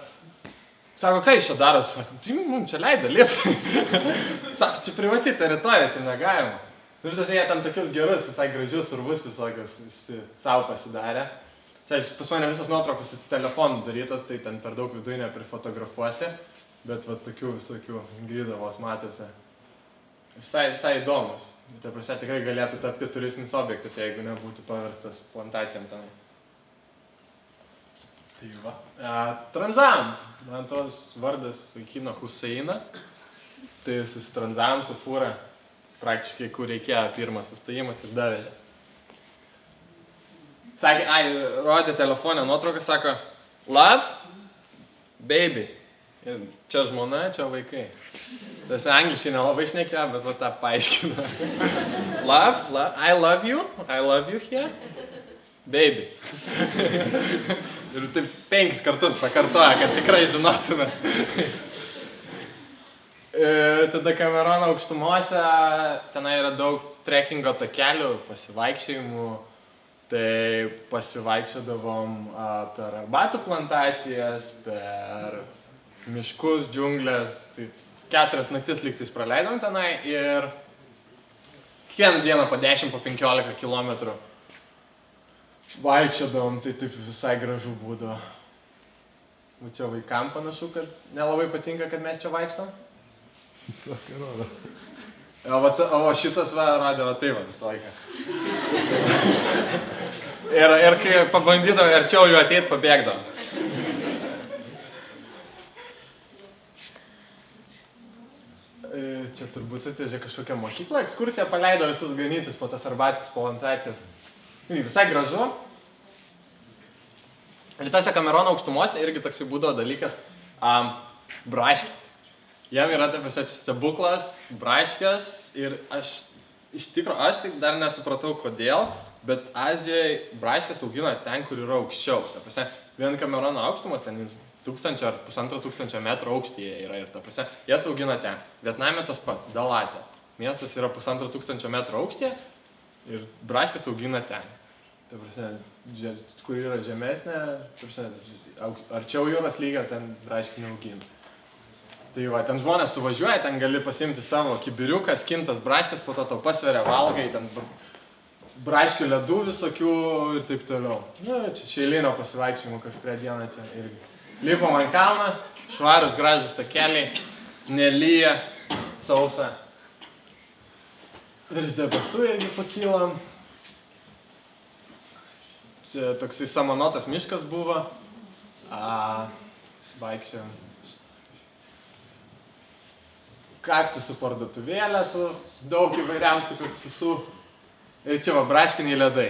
Sako, ką jūs čia darot? Sakom, tai mums čia leido lipti. Sako, čia privati teritorija, čia negalima. Ir tas jie ten tokius gerus, visai gražius urvus visokius savo pasidarė. Čia pas mane visas nuotraukos telefonu darytos, tai ten per daug viduje neprifotografuosi, bet va tokių visokių Ingrida vos matėsi. Visai įdomus. Tai prasme tikrai galėtų tapti turistinis objektas, jeigu nebūtų paverstas plantacijom tenai. Tai va. Tranzavom. Man tos vardas vaikino Huseinas. Tai susitranzavom su fūra. Praktiškai, kur reikėjo pirmas sustojimas ir davežė. Sakė, rodė telefonę nuotrauką, sako, love, baby. Ir čia žmona, čia vaikai. Tas angliškai nelabai šnekėjo, bet va tą paaiškino. Love, I love you here, baby. Ir taip 5 kartus pakartoja, kad tikrai žinotume. Tada Kamerono aukštumose, tenai yra daug trekkingo takelių, pasivaikščiojimų. Tai pasivaikščiodavom per arbatų plantacijas, per miškus, džiunglės. Tai 4 naktis lygtais praleidom tenai ir kiekvieną dieną po 10, po 15 kilometrų vaikščiodavom, tai taip visai gražu būdavo. O čia vaikam panašu, kad nelabai patinka, kad mes čia vaikštom. O šitas rodė va taip visą laiką. Ir kai pabandydavo arčiau jų ateit, pabėgdavo. Čia turbūt atvežė kažkokią mokyklą, ekskursiją paleido visus ganytis po tas arbatės plantacijas. Visai gražu. Ir tose Kamerono aukštumose irgi toksai būdavo dalykas braškės. Jam yra taip visai stebuklas, braškės ir iš tikro, aš tai dar nesupratau kodėl, bet Azijoje braškės augina ten, kur yra aukščiau. Ta prasme, vien Kamerono aukštumas ten 1000 ar 1500 metrų aukštyje yra ir ta prasme, jas augina ten. Vietname tas pats, Dalatė. Miestas yra 1500 metrų aukštyje ir braškės augina ten. Ta prasme, kur yra žemesnė, ta prasme, arčiau jūros lygio, ten braškių neaugina. Tai va, ten žmonės suvažiuoja, ten gali pasiimti savo kibiriuką, skintas braškės, po to pasveria valgai, ten braškių ledų visokių ir taip toliau. Nu, čia šeilinio pasivaikščiojimo kažkuria diena čia irgi. Lipom ant kalną, švarus, gražus takeliai, nelyja, sausa. Virš debesų irgi pakylam. Čia toksai samanotas miškas buvo. Vaikščiojom. kaktusų parduotuvėlė su daug įvairiausių kaktusų. Ir čia va braškiniai ledai.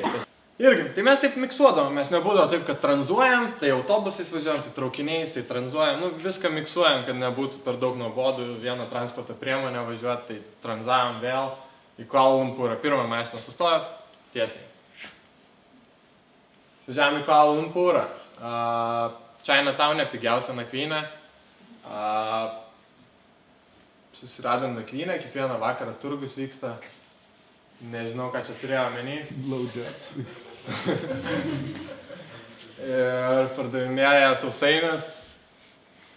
Irgi, tai mes taip miksuodavom, mes nebūdavo taip, kad tranzuojam, tai autobusais važiuojam, tai traukiniais, tai tranzuojam, nu viską miksuojam, kad nebūtų per daug nuobodų vieną transporto priemonę važiuoti, tai tranzavom vėl į Kuala Lumpūrą. Pirmą mašiną sustojo, tiesiai. Važiavom į Kuala Lumpūrą. Chinatown'e pigiausia nakvynė. Susiradom nakvynę, kiekvieną vakarą turgus vyksta. Nežinau, ką čia turėjo omeny. Blaudžias. Ir pardavinėja sausainius.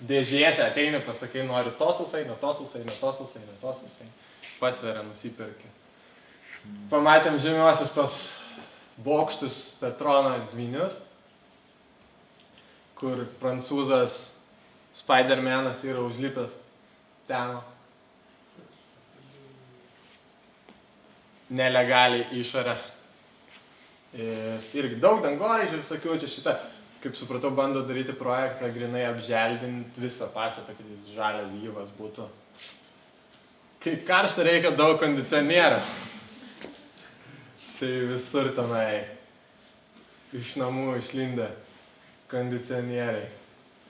Dėžėse ateini, pasakai, nori to sausainio, to sausainio, to sausainio, to sausainio. Pasveria, nusipirki. Pamatėm žemiausius tos bokštus Petronas dvynius, kur prancūzas Spidermanas yra užlipęs ten. Nelegaliai išorę. Irgi daug dangoraižių visokių, čia šitą, kaip supratau, bando daryti projektą, grinai apželdinti visą pastatą, kad jis žalias gyvas būtų. Kai karšta, reikia daug kondicionierių. Tai visur tenai iš namų išlindę kondicionieriai.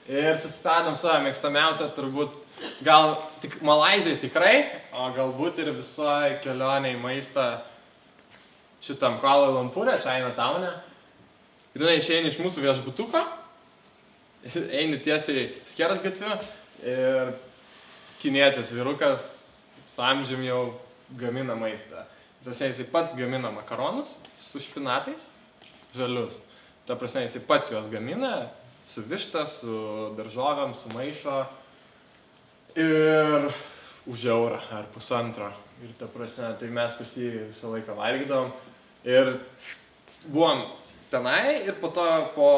Ir susiradom savo mėgstamiausią turbūt, gal tik Malaizijai tikrai, o galbūt ir visoje kelionėje maistą šitam Kuala Lumpūre, Chinatown'e. Grinai išeini iš mūsų viešbutuko, eini tiesiai skersgatviu ir kinietis vyrukas su amžium jau gamina maistą. Jisai pats gamina makaronus su špinatais, žalius. Ta prasme, jisai pats juos gamina, su višta, su daržovėm, su maišo. Ir už eurą ar pusantro. Ir ta prasme, tai mes pas jį visą laiką valgydavom. Ir buvom tenai ir po to po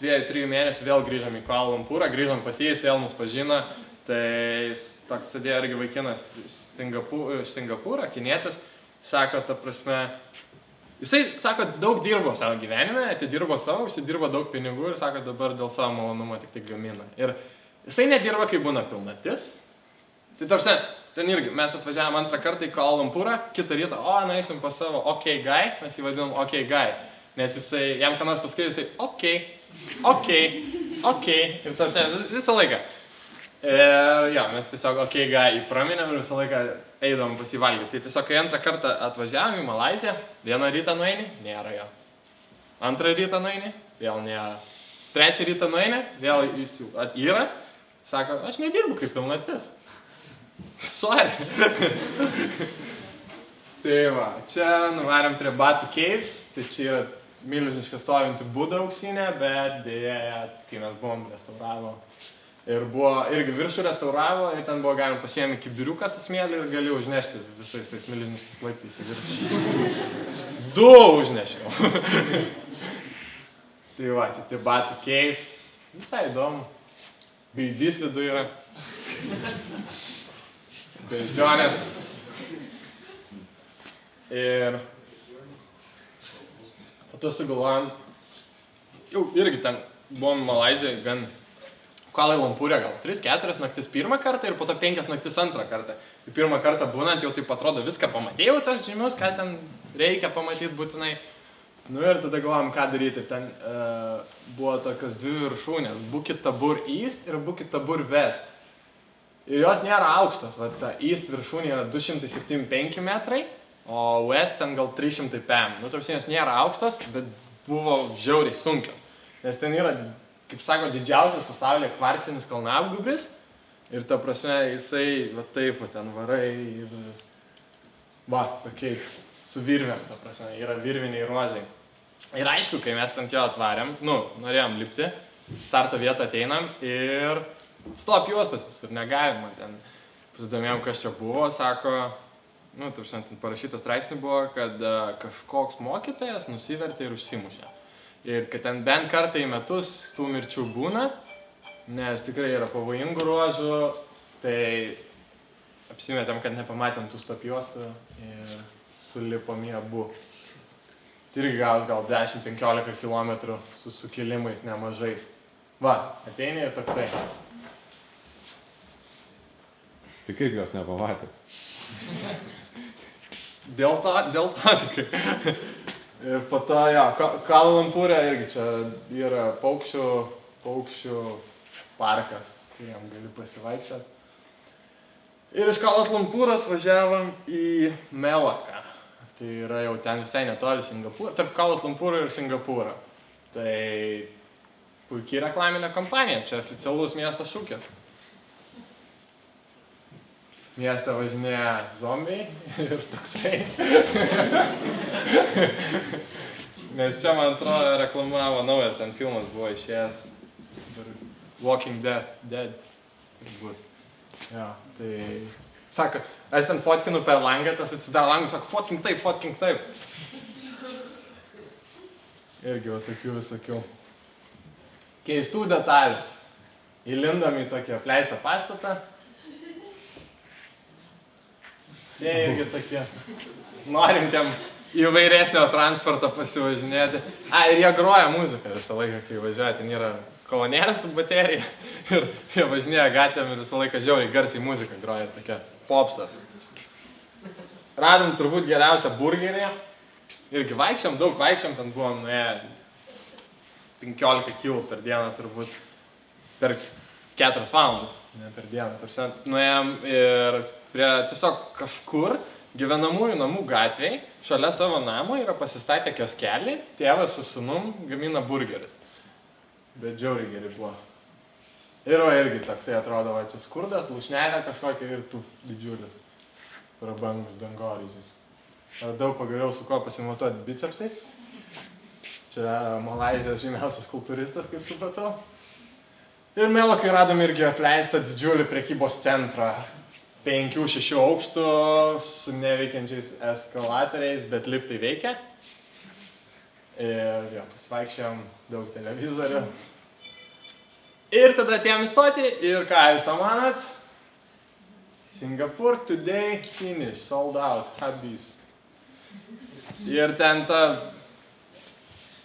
2-3 mėnesių vėl grįžom į Kuala Lumpūrą, grįžom pas jį, jis vėl mus pažino. Tai toks sėdėjo irgi vaikinas iš Singapūro, kinietis. Sako, ta prasme, jisai, sako, daug dirbo savo gyvenime, atidirbo savo, užsidirbo daug pinigų ir sako, dabar dėl savo malonumo tik gamina. Ir jisai nedirba, kai būna pilnatis. Tai tarsi, ten irgi, mes atvažiavom antrą kartą į Kuala Lumpūrą, kitą rytą, nueisim pas savo OK guy, mes jį vadinam OK guy, nes jisai, jam ką nors paskui, jisai OK, ir tarsi visą laiką. Ir jo, mes tiesiog OK guy įpraminėm ir visą laiką eidom pas jį valgyti. Tai tiesiog, kai antrą kartą atvažiavom į Malaiziją, vieną rytą nueini, nėra jo. Antrą rytą nueini, vėl nėra. Trečią rytą nueini, vėl jis yra, sako, aš nedirbu kaip pilnatis. Sorry. Tai va, čia nuvarėm prie Batu Caves, tai čia yra milžiniška stovinti Buda auksinė, bet dėja, kai mes buvom restauravo. Ir buvo irgi viršų restauravo, ir ten buvo galima pasiėmė kibiriuką su smėliu ir gali užnešti visais tais milžiniškais laiptais į viršų. 2 užnešiau. Tai va, čia Batu Caves, visai įdomu. Gaidys viduje yra. Beždžionės. Ir po to sugalvojom, jau irgi ten buvom Malaizijoje gan Kuala Lumpūre gal 3-4 naktis pirmą kartą ir po to 5 naktis antrą kartą. Ir pirmą kartą būnant jau taip atrodo viską pamatėjau tas žymius, ką ten reikia pamatyti būtinai. Nu ir tada galvojom, ką daryti. Ten buvo tokios 2 viršūnės, Bukit Tabur East ir Bukit Tabur West. Ir jos nėra aukštos, va ta East viršūnė yra 275 metrai, o West ten gal 300 pm. Nu, tarsi jos nėra aukštos, bet buvo žiauriai sunkios. Nes ten yra, kaip sako, didžiausias pasaulyje kvarcinis kalnapgūbris. Ir ta prasme, jisai, va taip, va ten varai ir, va, tokiais, su virvėm, ta prasme, yra virviniai ruožai. Ir aišku, kai mes ant jo atvarėm, norėjom lipti, starto vietą ateinam ir stop juostas visur, negalima ten. Pasidomėjom, kas čia buvo, sako, ten parašytas straipsnį buvo, kad kažkoks mokytojas nusivertė ir užsimušė. Ir kad ten bent kartą į metus tų mirčių būna, nes tikrai yra pavojingų ruožų, tai apsimetėm, kad nepamatėm tų stop juostų ir sulipom į abu. Tai irgi gal 10-15 km su sukilimais nemažais. Va, ateini ir toksai. Tai kaip jos nepamatė? Dėl to tikai. Ir po to, jo, Kuala Lumpūre irgi čia yra paukščių parkas, kuriam gali pasivaikščioti. Ir iš Kuala Lumpūros važiavom į Melaką. Tai yra jau ten visai netoli Singapūro, tarp Kuala Lumpūro ir Singapūro. Tai puikiai reklaminė kampanija, čia oficialus miesto šūkis. Mieste važinėja zombiai ir toksai. Nes čia, man atrodo, reklamavo naujas, ten filmas buvo išėjęs. Walking Dead. Ja, tai... Sako, aš ten fotkinu per langą, tas atsidaro langą, sako, fotkink taip. Irgi va tokių visokių keistų detalių. Įlindam į tokį apleistą pastatą. Čia irgi tokie norintiem įvairesnio transporto pasivažinėti. Ir jie groja muziką visą laiką, kai važiuoja. Ten yra kolonėlė su baterija ir jie važinėja gatvėm ir visą laiką žiauriai garsiai muziką groja. Tokia popsas. Radom turbūt geriausią burgerį. Irgi daug vaikščiam, ten buvom nuėję 15 kilų per dieną turbūt. Per 4 valandas, ne per dieną. Nuėjom ir prie tiesiog kažkur gyvenamųjų namų gatvėj, šalia savo namo yra pasistatę kioskelį, tėvas su sūnum gamina burgeris. Bet žiauriai geri buvo. Ir va irgi toksai atrodo, va čia skurdas, lūšnelė kažkokia ir tu didžiulis prabangus dangoraižis. Radau pagaliau su ko pasimatuoti bicepsais. Čia Malaizijos žymiausias kultūristas, kaip supratau. Ir Melakai radom irgi apleistą didžiulį prekybos centrą. 5-6 aukštų su neveikiančiais eskalatoriais, bet liftai veikia. Ir jo, pasivaikščiojom daug televizorių. Ir tada atėjom įstoti ir ką jūs manat? Singapore today finish, sold out, habis. Ir ten ta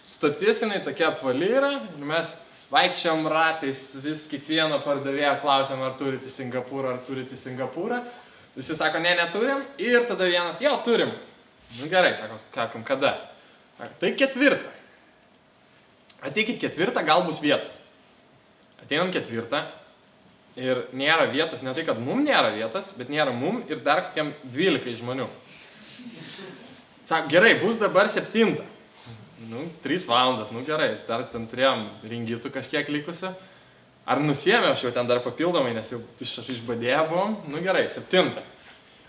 stotis, jinai tokia apvali yra ir mes vaikščiam ratais, vis kiekvieno pardavėjo klausiam, ar turite Singapūrą. Visi sako, ne, neturim. Ir tada vienas, jo, turim. Nu gerai, sako, kakim, kada? Tai 4. Ateikit 4, gal bus vietos. Ateinam 4 ir nėra vietos, ne tai, kad mum nėra vietos, bet nėra mum ir dar kokiam 12 žmonių. Sako, gerai, bus dabar 7. 3 valandas, gerai, dar ten turėjom ringitų kažkiek likusių. Ar nusiėmė aš jau ten dar papildomai, nes jau išbadėję buvom? Gerai, 7.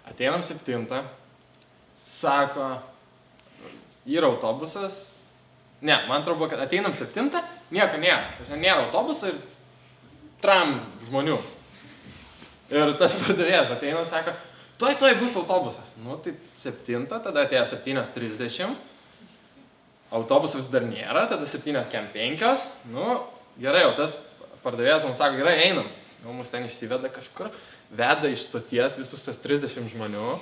Ateinam 7. Sako, yra autobusas. Ne, man atrodo, kad ateinam 7, nieko nėra. Nėra autobuso ir tram žmonių. Ir tas pardavėjas ateina ir sako, tuoj bus autobusas. Tai 7, tada atėjo 7:30. Autobusas dar nėra, tada 7:05. Gerai, o tas pardavėjas mums sako, gerai, einam. Mus ten išsiveda kažkur, veda iš stoties visus tas 30 žmonių.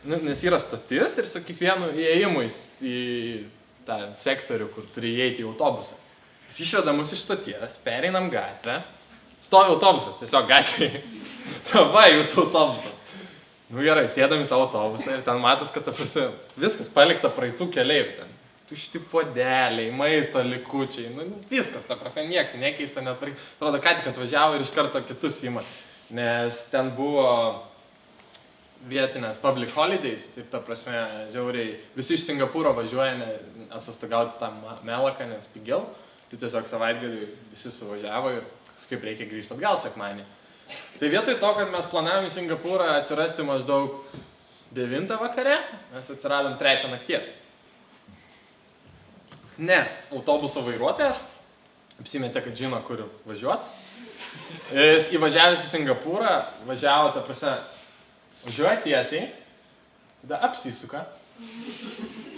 Nes yra stotis ir su kiekvienu įėjimu į tą sektorių, kur turi įeiti į autobusą. Jis išveda mus iš stoties, pereinam gatvę, stovi autobusas, tiesiog gatvėje. Va, jūsų autobusas. Gerai, sėdam į tą autobusą ir ten matos, kad viskas palikta praeitų keleivių. Ten tušti podeliai, maisto likučiai, viskas, nieks nekeista netvarkai. Atrodo, ką tik atvažiavo ir iš karto kitus ima. Nes ten buvo vietinės public holidays ir žiauriai visi iš Singapūro važiuoja atostogauti tą Melaką, nes pigiau. Tai tiesiog savaitgalį visi suvažiavo ir kaip reikia grįžti atgal sekmadienį. Tai vietoj to, kad mes planavom į Singapūrą atsirasti maždaug 9 vakare, mes atsiradom 3 nakties. Nes autobuso vairuotojas apsimetė, kad žino, kur važiuoti. Jis įvažiavęs į Singapūrą, važiavo, važiuoja tiesiai, tada apsisuka,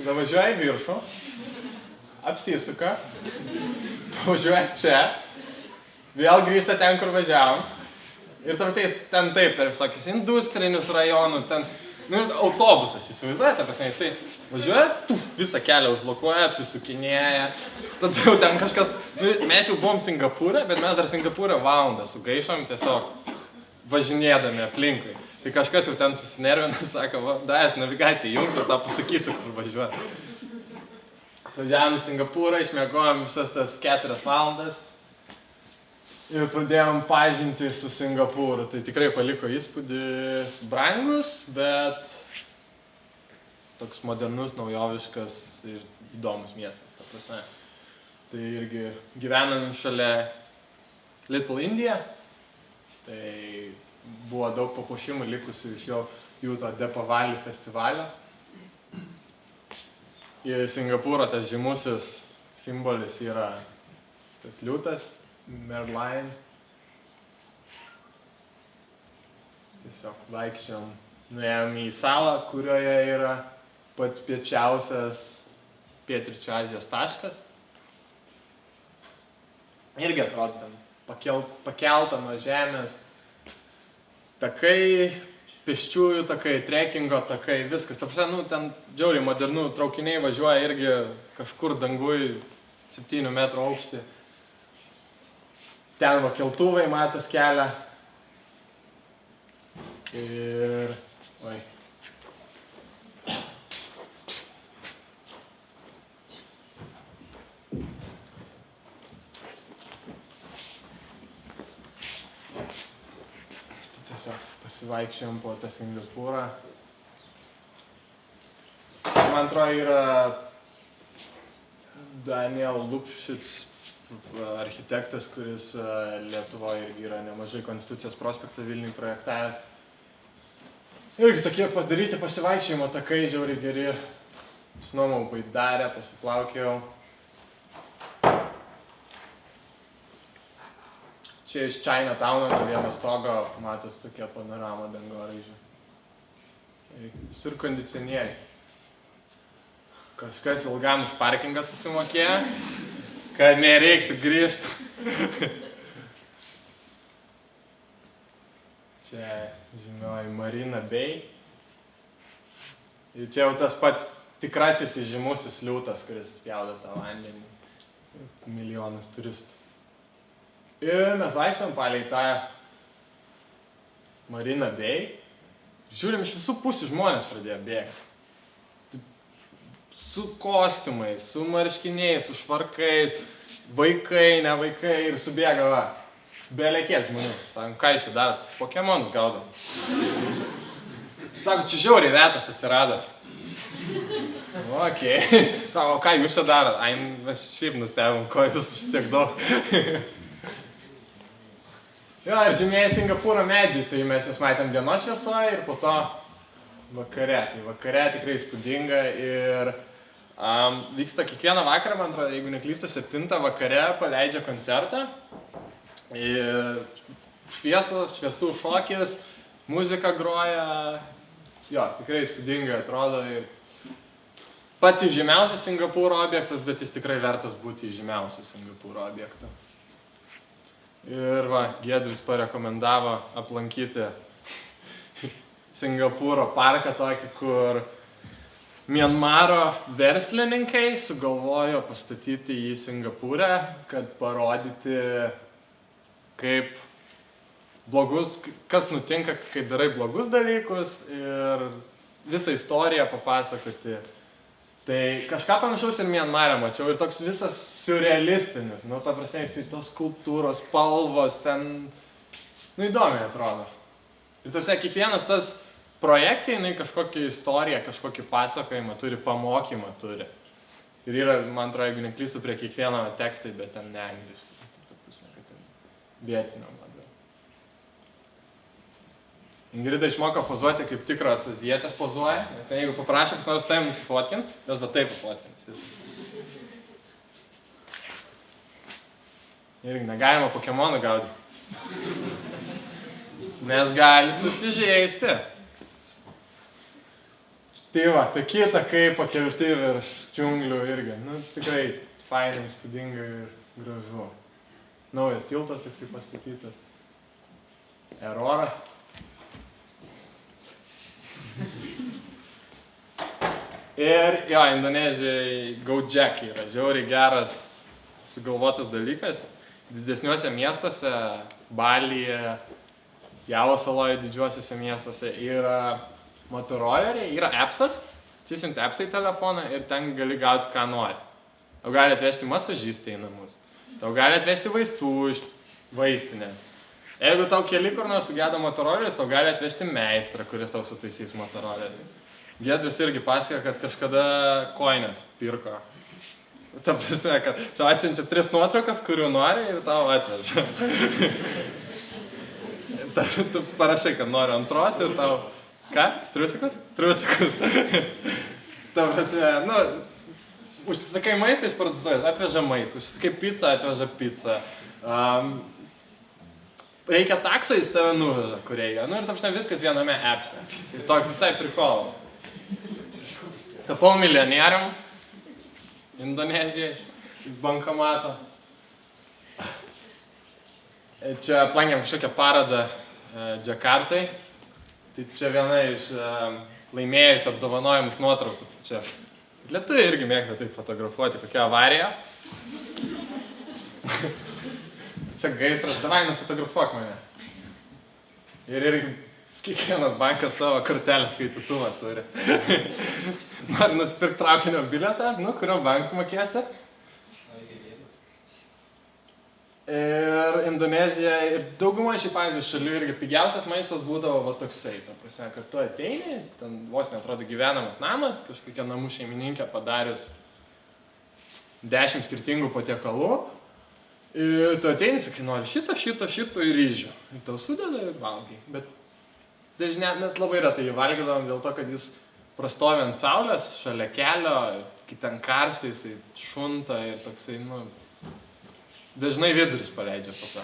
tada važiuoja į viršų, apsisuka, važiuoja čia, vėl grįžta ten, kur važiavom. Ir jis ten taip per visokius industrinius rajonus, ten, autobusas, įsivaizduoja, jisai važiuoja, visą kelią užblokuoja, apsisukinėja, tada jau ten kažkas, mes jau buvom Singapūre, bet mes dar Singapūre valandą sugaišom tiesiog važinėdami aplinkui. Tai kažkas jau ten susinervina, sako, va, da, aš navigaciją jungsiu, tą pasakysiu, kur važiuoti. Važiavom į Singapūrą, išmiegojom visas tas 4 valandas ir pradėjom pažinti su Singapūru. Tai tikrai paliko įspūdį, brangus, bet toks modernus, naujoviškas ir įdomus miestas, ta prasme. Tai irgi gyvenam šalia Little India, tai buvo daug papuošimų likusių iš jų to Depavali festivalio. Ir Singapūro tas žymusis simbolis yra tas liūtas, Merlion. Tiesiog vaikščiom, nuėjom į salą, kurioje yra pats piečiausias Pietryčių Azijos taškas. Irgi atrodo ten pakelta nuo žemės, takai, pėsčiųjų takai, trekingo takai, viskas. Ta prasme, ten džiauriai modernų traukiniai važiuoja irgi kažkur dangui 7 metrų aukštį. Ten va keltuvai matos kelią. Ir... oi. Pasivaikščiojom po tą Singapūrą. Man atrodo, yra Daniel Lupšits, architektas, kuris Lietuvoje irgi yra nemažai Konstitucijos prospektą Vilniui projektavęs. Irgi tokie padaryti pasivaikščiojimo takai žiauriai geri. Snomau Baidarę, pasiplaukiau. Čia iš Chinatowno nuo vieno stogo matos tokia panorama dangoraižių. Visur kondicionieriai. Kažkas ilgam už parkingą susimokėjo, kad nereiktų grįžti. Čia žymioji Marina Bay. Ir čia jau tas pats tikrasis įžymusis liūtas, kuris spjaudo tą vandenį. Milijonas turistų. Ir mes vaikštam palei tą Marina Bay. Žiūrim, iš visų pusių žmonės pradėjo bėgti. Su kostiumais, su marškiniais, su švarkais, vaikai, ne vaikai ir subėga va. Belė kiek žmonių. Sakom, ką čia dar? Pokemonus gaudom. Sako, čia žiauriai retas atsirado. Okei. Sako, o ką jūs čia darot? Ai, mes šiaip nustebom, ko jūs šitiek daug. Jo, ir žymėjai Singapūro medžiai, tai mes jas matėm dienos šviesoje ir po to vakare. Tai vakare tikrai įspūdinga ir vyksta kiekvieną vakarą, man atrodo, jeigu neklystu, 7 vakare paleidžia koncertą. Ir šviesų šokis, muzika groja, jo, tikrai įspūdingai atrodo ir pats įžymiausias Singapūro objektas, bet jis tikrai vertas būti įžymiausiu Singapūro objektu. Ir va, Giedris parekomendavo aplankyti Singapūro parką tokį, kur Mianmaro verslininkai sugalvojo pastatyti jį Singapūre, kad parodyti, kaip blogus, kas nutinka, kai darai blogus dalykus ir visą istoriją papasakoti. Tai kažką panašaus ir Mianmare mačiau ir toks visas surrealistinis, ta prasme, tos skulptūros, spalvos, ten, įdomiai atrodo. Ir tarsi kiekvienas tas projekcija, jinai kažkokią istoriją, kažkokį pasakojimą turi, pamokymą turi. Ir yra, man atrodo, jeigu neklystu, prie kiekvieno tekstai, bet ten ne angliškai, ta prasme, kad ten vietiniam labiau. Ingrida išmoko pozuoti, kaip tikros azijietės pozuoja, nes ten jeigu paprašė, kas nors tavim nusifotkint, jos va taip fotkins. Irgi negalima Pokemonų gaudyti. Nes galit susižeisti. Tai va, tokie takai pakelti virš džiunglių irgi. Tikrai fainai, įspūdingai ir gražu. Naujas tiltas toksai pastatytas. Eroras. Ir jo, Indonezijai Gojek yra žiauriai geras sugalvotas dalykas. Didesniuose miestuose, Balyje, Javos saloje didžiuosiuose miestuose yra motoroleriai, yra appsas, atsisinti appsai telefoną ir ten gali gauti, ką nori. Tau gali atvežti masažistą į namus, tau gali atvežti vaistų iš vaistinės. Jeigu tau keli kur nors sugedo motoroleris, tau gali atvežti meistrą, kuris tau sutaisys motorolerį. Giedrius irgi pasakė, kad kažkada koinės pirko. Ta prasme, kad tau atsiunčia 3 nuotraukas, kurių nori ir tau atveža. Tu parašai, kad nori antros ir tau... Ką? Triusikus? Triusikus. Ta prasme, nu, užsisakai maistą iš parduotuvės, atveža maistą. Užsisakai pizzą, atveža pizzą. Reikia taksą, jis tave nuveža, kur reikia. Nu ir ta prasme, viskas viename appse. Ir toks visai prikolas. Tapau milijonierium Indonezijai, iš bankomato. Čia aplankėm kažkokią paradą Džakartai. Tai čia viena iš laimėjusių apdovanojimus nuotraukų. Čia lietuviai irgi mėgsta taip fotografuoti, kokia avarija. Čia gaisras, davai nufotografuok mane. Ir irgi kiekvienas bankas savo kortelės skaitytuvą turi. Nori nusipirkti traukinio bilietą, nu, kurio banku mokėsi. Ir Indonezija ir dauguma šiaip Azijos šalių irgi pigiausias maistas būdavo va toksai. Ta prasme, kad tu ateini, ten vos neatrodo gyvenamas namas, kažkokia namų šeimininkė padarius 10 skirtingų patiekalų. Ir tu ateini, sakai, nori šito ir ryžių. Ir tau sudeda ir valgai. Bet dažniausiai mes labai retai jį valgydavom dėl to, kad jis prastovi ant saulės, šalia kelio, kai ten karštai, jisai šunta ir toksai, nu, dažnai viduris paleidžia po to.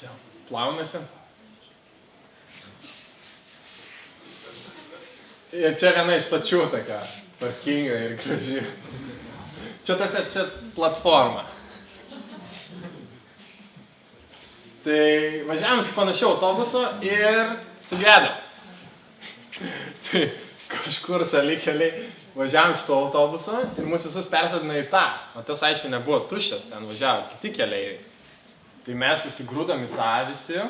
Čia plaunasi. Ir čia viena iš stačių tokia, tvarkinga ir graži. Čia platforma. Tai važiavom su panašiu autobusu ir sugedo. Tai kažkur šalia keliai važiavom šito autobusu ir mūsų visus persodino į tą. O tas aiškiai nebuvo tuščias, ten važiavo kiti keleiviai. Tai mes susigrūdom į tą visi.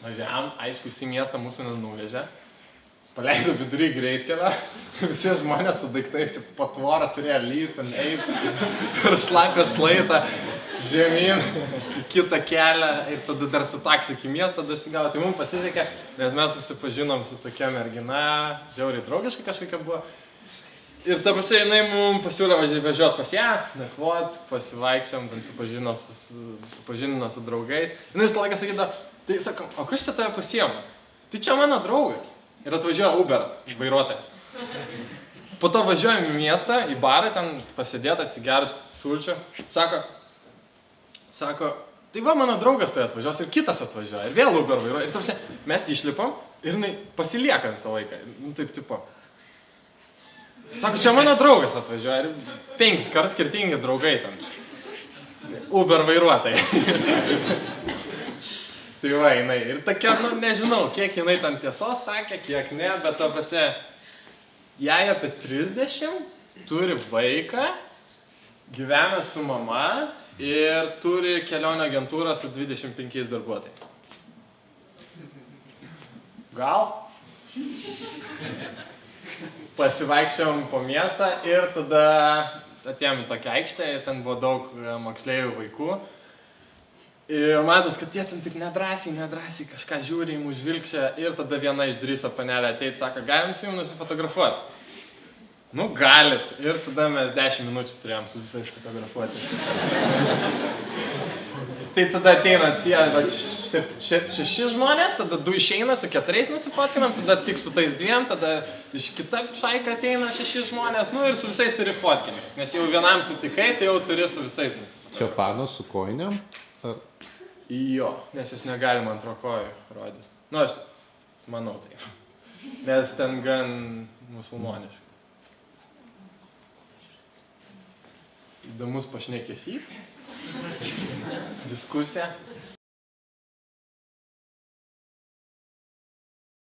Važiavom, aišku, į miestą mūsų nenuvežė. Paleido vidury greitkelio. Visi žmonės su daiktais čia po tvorą turėjo lyst, ten eit per šlapę šlaitą žemyn į kitą kelią ir tada dar su taksi iki miesto dasigavo. Tai mums pasisekė, nes mes susipažinom su tokia mergina, žiauriai draugiškai kažkokia buvo. Ir ta prasme, jinai mums pasiūlė važiuoti pas ją, nakvot, pasivaikščiom, ten supažindino su draugais. Jinai visą laiką sakydavo, tai sakom, o kas čia tave pasiema? Tai čia mano draugas. Ir atvažiuoja Uber vairuotojas. Po to važiuojam į miestą, į barą, ten pasėdėt, atsigert sulčių. Sako, tai va mano draugas tai atvažiuos ir kitas atvažiuoja. Ir vėl Uber vairuoja. Ir tarsi mes išlipam ir jinai pasilieka visą laiką. Nu taip tipo. Sako, čia mano draugas atvažiuoja. Ir 5 kart skirtingi draugai ten. Uber vairuotojai. Tai va, jinai. Ir tokia, nu, nežinau, kiek jinai ten tiesos sakė, kiek ne, bet to prasme, jai apie 30, turi vaiką, gyvena su mama ir turi kelionę agentūrą su 25 darbuotojais. Gal? Pasivaikščiom po miestą ir tada atėjom į tokią aikštę, ten buvo daug moksleivių vaikų. Ir matos, kad jie ten tik nedrąsiai kažką žiūri, mūsų žvilgčia ir tada viena išdrįso panelė ateit, sako, galim su jums nusifotografuoti? Nu, galit. Ir tada mes 10 minučių turėjom su visais fotografuoti. Tai tada ateina tie 6 žmonės, tada 2 išeina, su 4 nusifotkinam, tada tik su tais 2, tada iš kita šaika ateina 6 žmonės, nu ir su visais turi fotkintis. Nes jau vienam sutikai, tai jau turi su visais nusifotkintis. Čia panos su kojiniam? Jo, nes jūs negalima ant kojų rodyti. Nu, aš manau tai. Nes ten gan musulmoniškai. Įdomus pašnekesys. Diskusija.